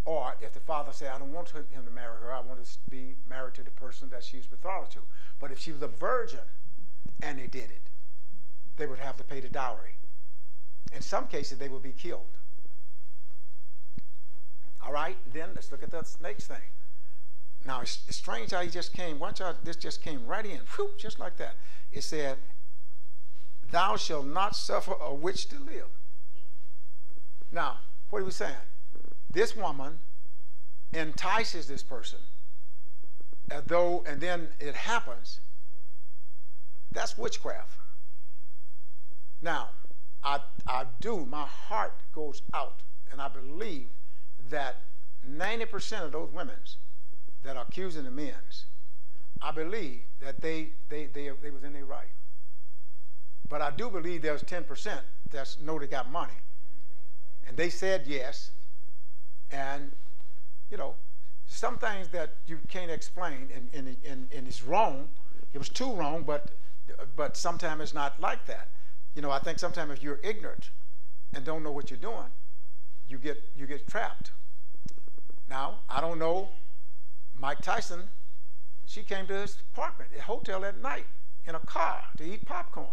Or if the father said, I don't want him to marry her, I want to be married to the person that she's betrothed to. But if she was a virgin and they did it, they would have to pay the dowry. In some cases, they would be killed. All right, then let's look at the next thing. Now, it's strange how he just came. Watch out, this just came right in, whoop, just like that. It said, thou shalt not suffer a witch to live. Now, what are we saying? This woman entices this person, as though, and then it happens. That's witchcraft. Now, my heart goes out, and I believe that 90% of those women that are accusing the men, I believe that they was in their right. But I do believe there's 10% that know they got money. And they said yes. And, some things that you can't explain and it's wrong. It was too wrong, but sometimes it's not like that. I think sometimes if you're ignorant and don't know what you're doing, you get trapped. Now, I don't know, Mike Tyson, she came to his apartment, a hotel at night, in a car to eat popcorn.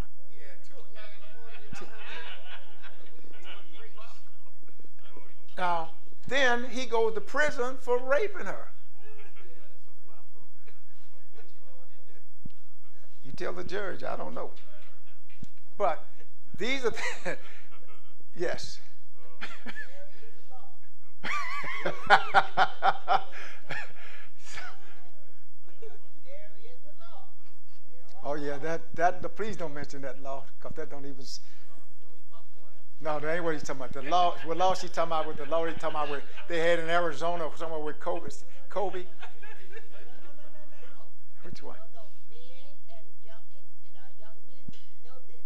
Now, then he goes to prison for raping her. You tell the judge, I don't know. But these are, yes. Oh yeah, that please don't mention that law, because that don't even. No, that ain't what he's talking about. The law, what law she's talking about with the law he's talking about with they had in Arizona somewhere with Kobe. Which one? Men and our young men need to know this.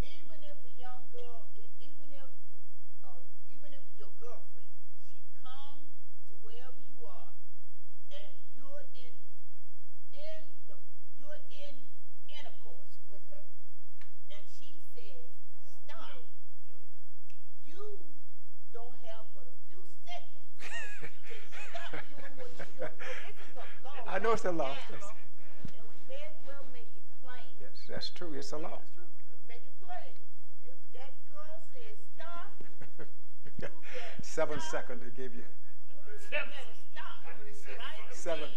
Even if a young girl, even if your girlfriend, she comes to wherever you are, and you're in intercourse with her, and she says stop. You don't have but a few seconds to stop doing what you're doing. This is a law. I know it's a law. And we may as well make it plain. Yes, that's true. It's a law. Make it plain. If that girl says stop, 7 seconds they give you. you better stop. Right? 7.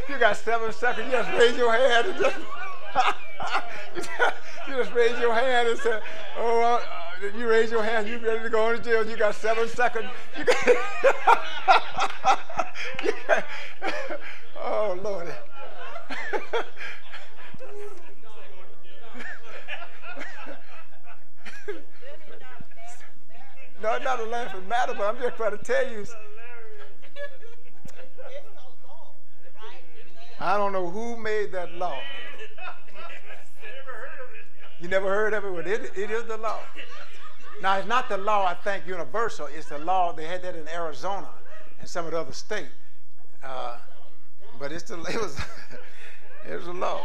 You got 7 seconds. You just raise your hand and you just raise your hand and say, "Oh, you raise your hand. You ready to go to jail? You got 7 seconds." Oh Lord. No, it's not a laughing matter, but I'm just trying to tell you. I don't know who made that law. You never heard of it? Well, it is the law. Now, it's not the law, I think, universal. It's the law. They had that in Arizona and some of the other states. But it was a law.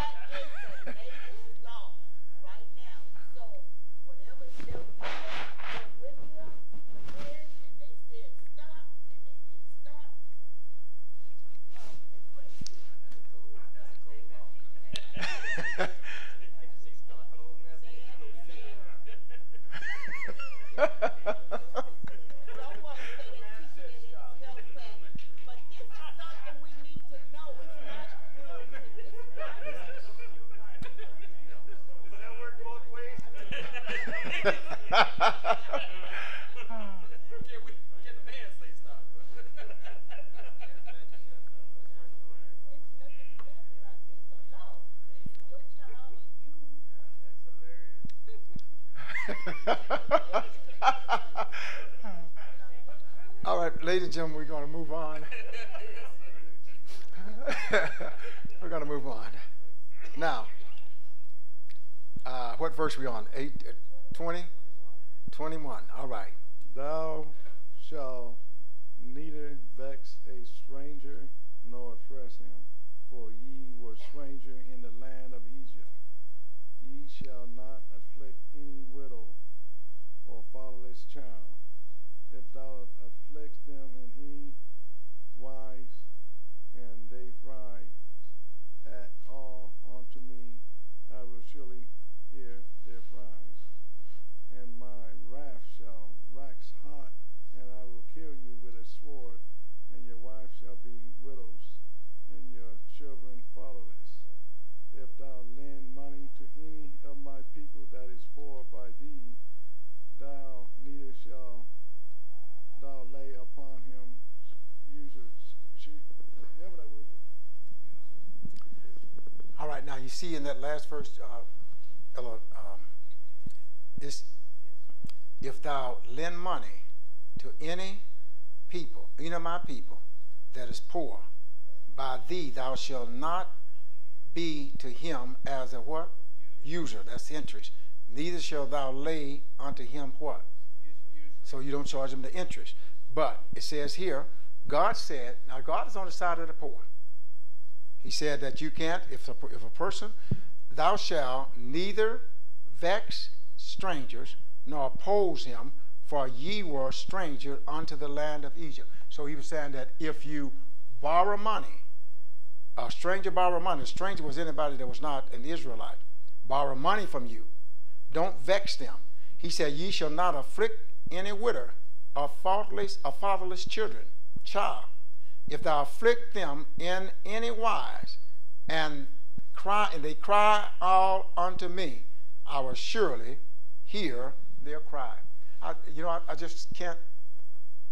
All right, ladies and gentlemen, we're going to move on. We're going to move on. Now, what verse are we on? 20? 21. All right. Thou shalt neither vex a stranger nor oppress him, for ye were stranger in the land of Egypt. Ye shall not afflict any widow or fatherless child. If thou afflict them in any wise, and they fry at all unto me, I will surely hear their cries. And my wrath shall wax hot, and I will kill you with a sword, and your wife shall be widows, and your children fatherless. If thou lend money to any of my people that is poor by thee, thou neither shall thou lay upon him users. Remember that word? All right, now you see in that last verse, if thou lend money to any people, any of my people that is poor, by thee thou shalt not be to him as a what? User. That's interest. Neither shalt thou lay unto him what? So you don't charge him the interest. But it says here, God said, now God is on the side of the poor. He said that you can't, if a person, thou shalt neither vex strangers, nor oppose him, for ye were strangers unto the land of Egypt. So he was saying that if you borrow money, a stranger borrow money, a stranger was anybody that was not an Israelite, borrow money from you, don't vex them. He said, ye shall not afflict any widow or fatherless child. If thou afflict them in any wise, and they cry all unto me, I will surely hear their cry. I just can't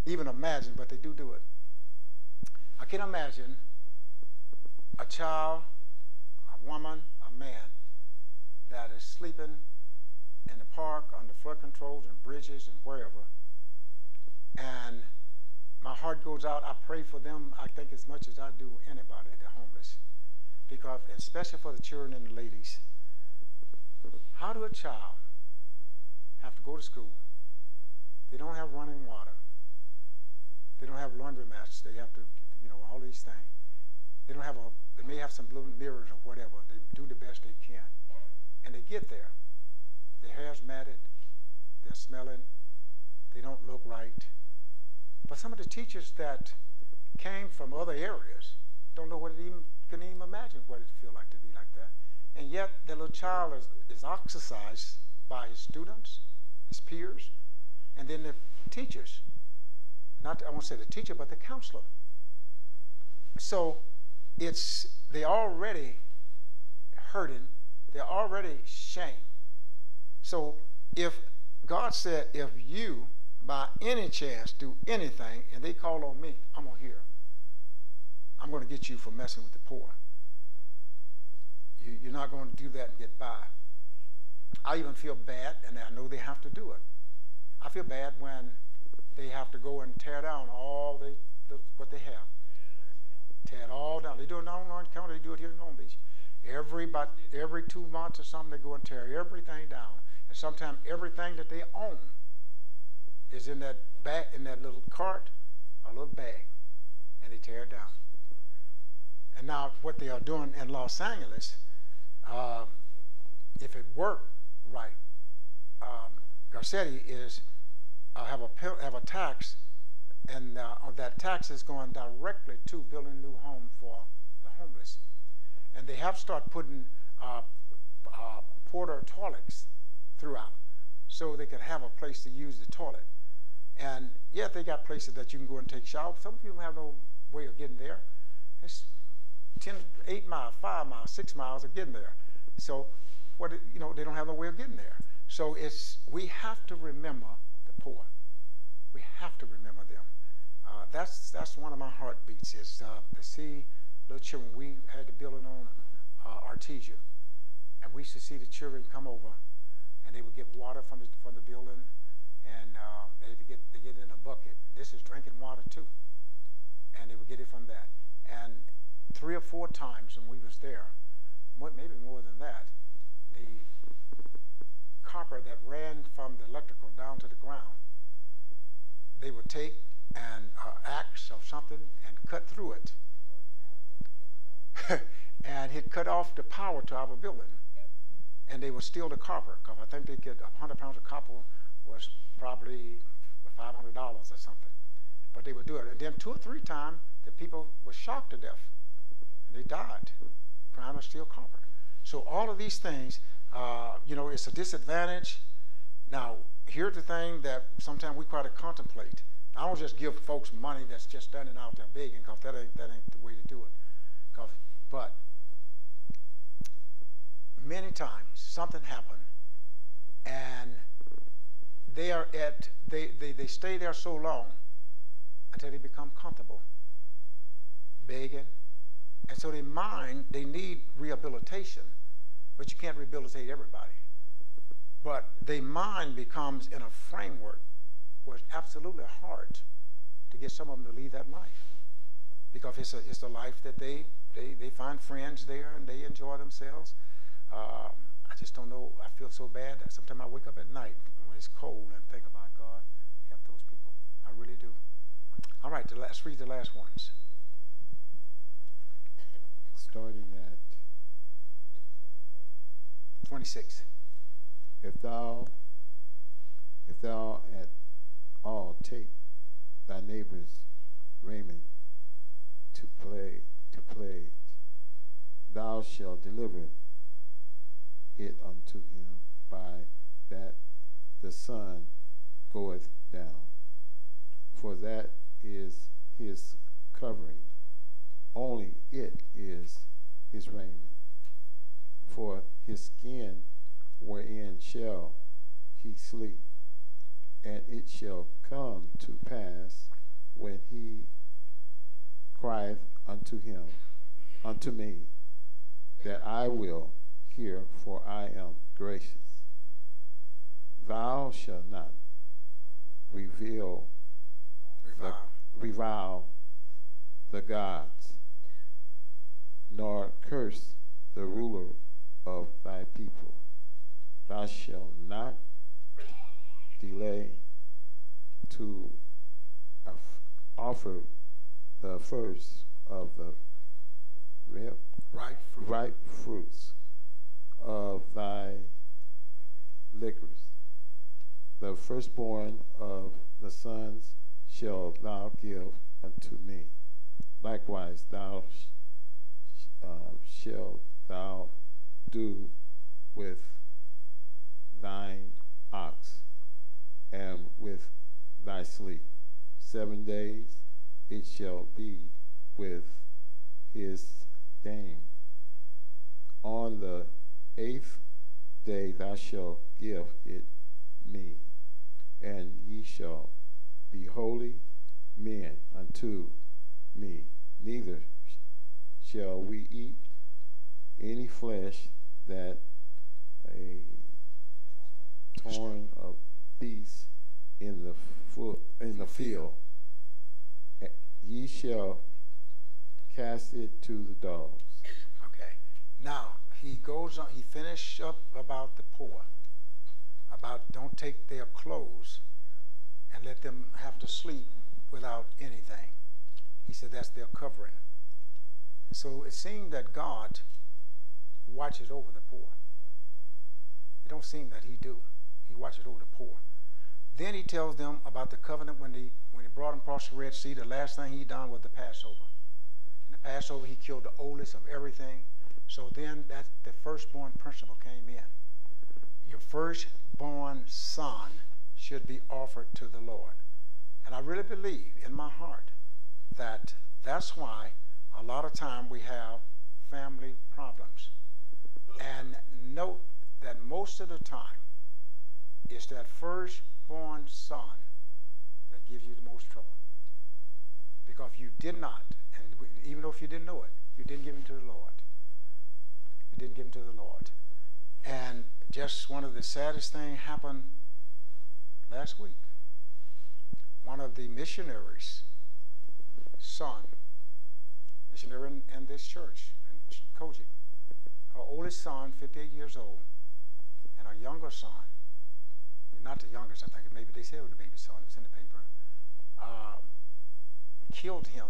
even imagine, but they do it. I can imagine a child, a woman, a man that is sleeping in the park under flood controls and bridges and wherever, and my heart goes out. I pray for them, I think, as much as I do anybody, the homeless, because especially for the children and the ladies. How do a child have to go to school? They don't have running water. They don't have laundry mats. They have to, all these things. They don't have they may have some little mirrors or whatever. They do the best they can. And they get there. Their hair's matted. They're smelling. They don't look right. But some of the teachers that came from other areas don't know can even imagine what it feels like to be like that. And yet the little child is ostracized by his students, his peers, and then the teachers. I won't say the teacher, but the counselor. So they're already hurting. They're already shamed. So if God said, if you by any chance do anything and they call on me, I'm going to hear. I'm going to get you for messing with the poor. You're not going to do that and get by. I even feel bad, and I know they have to do it. I feel bad when they have to go and tear down all what they have. Tear it all down. They do it in Orange County. They do it here in Long Beach. Every 2 months or something, they go and tear everything down. And sometimes everything that they own is in that bag, in that little cart, a little bag, and they tear it down. And now what they are doing in Los Angeles, if it worked right, Garcetti is have a tax, and that tax is going directly to building a new home for the homeless. And they have started putting porta toilets throughout, so they can have a place to use the toilet. And yeah, they got places that you can go and take showers. Some people have no way of getting there. It's 8 miles, 5 miles, 6 miles of getting there. So they don't have no way of getting there. So we have to remember the poor. We have to remember them. That's one of my heartbeats, is to see little children. We had the building on Artesia, and we used to see the children come over, and they would get water from the building, and they had to get it in a bucket. This is drinking water too, and they would get it from that. And 3 or 4 times when we was there, maybe more than that, the copper that ran from the electrical down to the ground, they would take an axe or something and cut through it. And he'd cut off the power to our building. And they would steal the copper, because I think they get 100 pounds of copper was probably $500 or something. But they would do it. And then 2 or 3 times, the people were shocked to death. And they died trying to steal copper. So all of these things, it's a disadvantage. Now, here's the thing that sometimes we try to contemplate. I don't just give folks money that's just standing out there begging, because that ain't the way to do it. But many times something happened, and they stay there so long until they become comfortable begging. And so they need rehabilitation, but you can't rehabilitate everybody. But their mind becomes in a framework where it's absolutely hard to get some of them to leave that life, because it's a life that they find friends there and they enjoy themselves. I just don't know. I feel so bad that sometimes I wake up at night when it's cold and think about, God, help those people. I really do. All right, let's read the last ones. Starting at 26. If thou at all take thy neighbor's raiment to pledge, thou shalt deliver it unto him by that the sun goeth down, for that is his covering, only it is his raiment. For his skin wherein shall he sleep, and it shall come to pass when he crieth unto me, that I will hear, for I am gracious. Thou shalt not revile the gods, nor curse the ruler of thy people. Thou shalt not delay to offer the first of the ripe fruits of thy liquors. The firstborn of the sons shalt thou give unto me. Likewise shalt thou do with thine ox and with thy sleep. 7 days it shall be with his dame. On the 8th day thou shalt give it me, and ye shall be holy men unto me. Neither shall we eat any flesh that a torn of beasts in the field. Ye shall cast it to the dogs. Okay. Now he goes on. He finished up about the poor. About don't take their clothes and let them have to sleep without anything. He said that's their covering. So it seemed that God watches over the poor. It don't seem that he do. He watches over the poor. Then he tells them about the covenant when he brought them across the Red Sea. The last thing he done was the Passover. In the Passover, he killed the oldest of everything. So then that the firstborn principle came in. Your firstborn son should be offered to the Lord. And I really believe in my heart that that's why a lot of time we have family problems. And note that most of the time it's that firstborn son that gives you the most trouble. Because you did not, and even though if you didn't know it, you didn't give him to the Lord. You didn't give him to the Lord. And just one of the saddest things happened last week. One of the missionaries' son, missionary in this church, in COGIC, her oldest son, 58 years old, and her younger son, not the youngest, I think, maybe they said it was the baby son, it was in the paper, killed him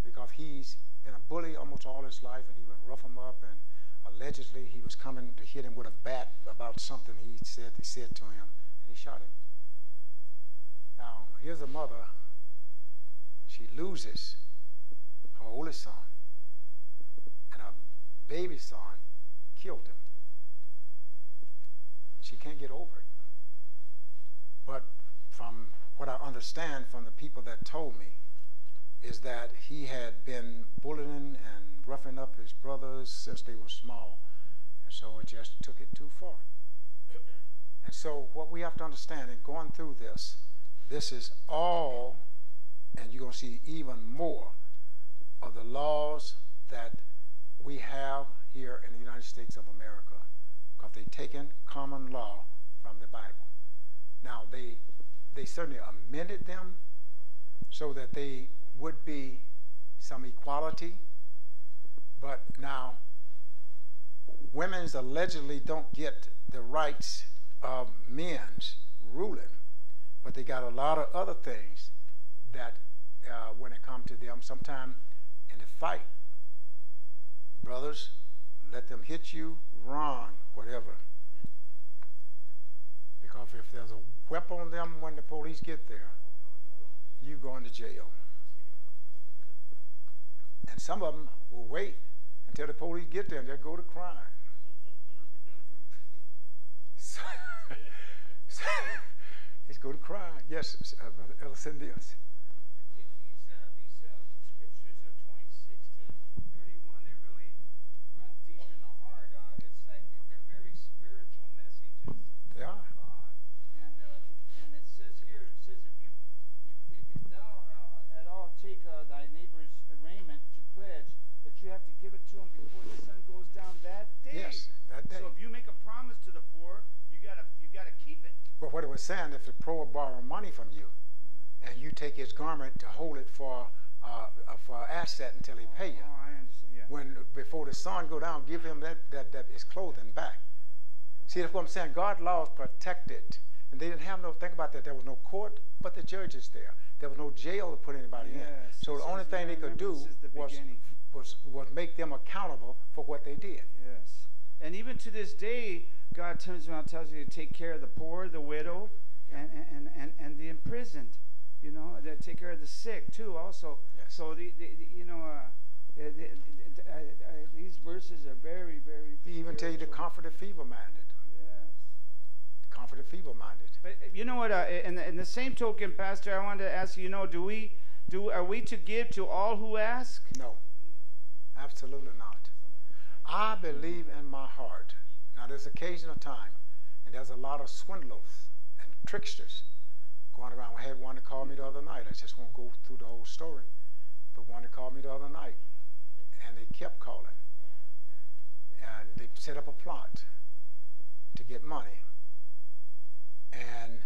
because he's been a bully almost all his life, and he would rough him up, and allegedly he was coming to hit him with a bat about something they said to him, and he shot him. Now, here's a mother. She loses her oldest son, and her baby son killed him. She can't get over it. But from what I understand from the people that told me is that he had been bullying and roughing up his brothers since they were small. And so it just took it too far. And so what we have to understand in going through this is all, and you're going to see even more of the laws that we have here in the United States of America, because they've taken common law from the Bible. Now, they certainly amended them so that they would be some equality, but now women's allegedly don't get the rights of men's ruling, but they got a lot of other things that when it comes to them, sometime in the fight, brothers, let them hit you, run, whatever. Because if there's a weapon on them when the police get there, you going to jail. And some of them will wait until the police get there and they'll go to crime. So, let's go to crime. Yes, Brother Ellison Diaz. These scriptures of 26 to 31, they really run deep in the heart. It's like they're very spiritual messages. They are. God. And it says here, it says if thou at all take thy neighbor's raiment to pledge, that you have to give it to him before the sun goes down that day. Yes, that day. So if you make a promise to the poor, you gotta keep it. Well, what it was saying, if the poor borrow money from you, and you take his garment to hold it for asset until he pay you. Oh, I understand. Yeah. When before the sun go down, give him that his clothing back. See, that's what I'm saying. God's laws protected, and they didn't have no. Think about that. There was no court, but the judges there. There was no jail to put anybody in. So the only thing they could do was make them accountable for what they did. Yes. And even to this day, God turns around and tells you to take care of the poor, the widow, and the imprisoned. You know, that take care of the sick too. Also, yes. So these verses are very, very. He even tell you to comfort the feeble-minded. Yes. Comfort the feeble-minded. But you know what? In the same token, Pastor, I wanted to ask you. You know, are we to give to all who ask? No, absolutely not. I believe in my heart. Now, there's occasional time, and there's a lot of swindlers and tricksters going around. I had one that called me the other night. I just won't go through the whole story, but one that called me the other night, and they kept calling, and they set up a plot to get money. And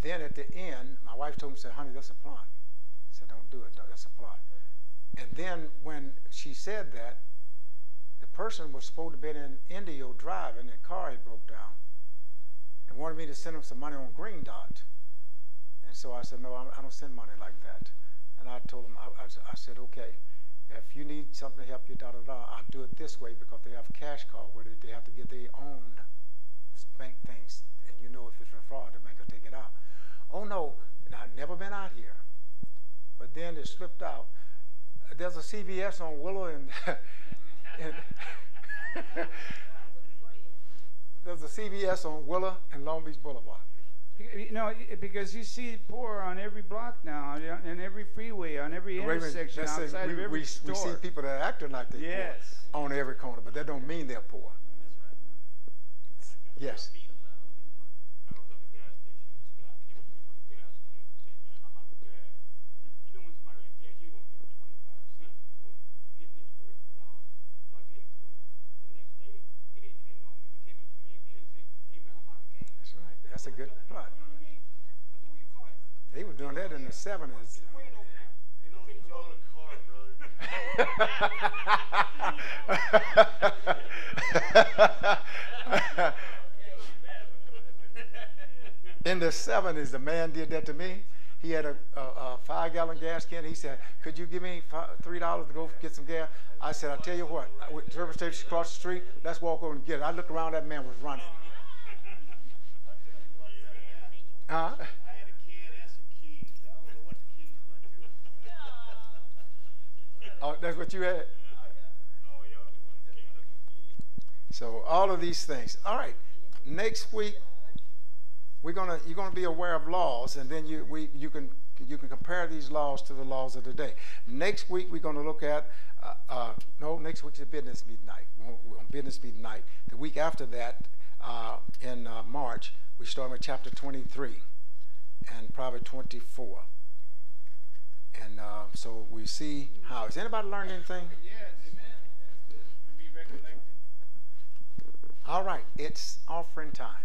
then at the end, my wife told me, said, "Honey, that's a plot." I said, "Don't do it. No, that's a plot." And then when she said that, the person was supposed to be in Indio driving, and the car had broke down, and wanted me to send him some money on Green Dot. And so I said, "No, I don't send money like that." And I told him, I said, "Okay, if you need something to help you, I'll do it this way, because they have cash card where they have to get their own bank things, and you know if it's a fraud, the bank will take it out." Oh no, and I've never been out here. But then it slipped out. There's a CVS on Willow and there's a CVS on Willow and Long Beach Boulevard. You know, because you see poor on every block now, in every freeway, on every intersection, outside of every store. We see people that are acting like they're poor on every corner, but that don't mean they're poor. Yes. That's a good plot. They were doing that in the 70s. In the 70s, the man did that to me. He had a 5-gallon gas can. He said, "Could you give me $3 to go get some gas?" I said, "I'll tell you what, service station across the street, let's walk over and get it." I looked around, that man was running. I had a can and some keys. I don't know what the keys went to. Oh, that's what you had? So all of these things. All right. Next week, you're gonna be aware of laws, and then you can compare these laws to the laws of the day. Next week we're gonna look at next week's a business meeting night. On business meeting night. The week after that, in March, we start with chapter 23 and probably 24. And so we see how. Has anybody learned anything? Yes, amen. Be recollected. All right, it's offering time.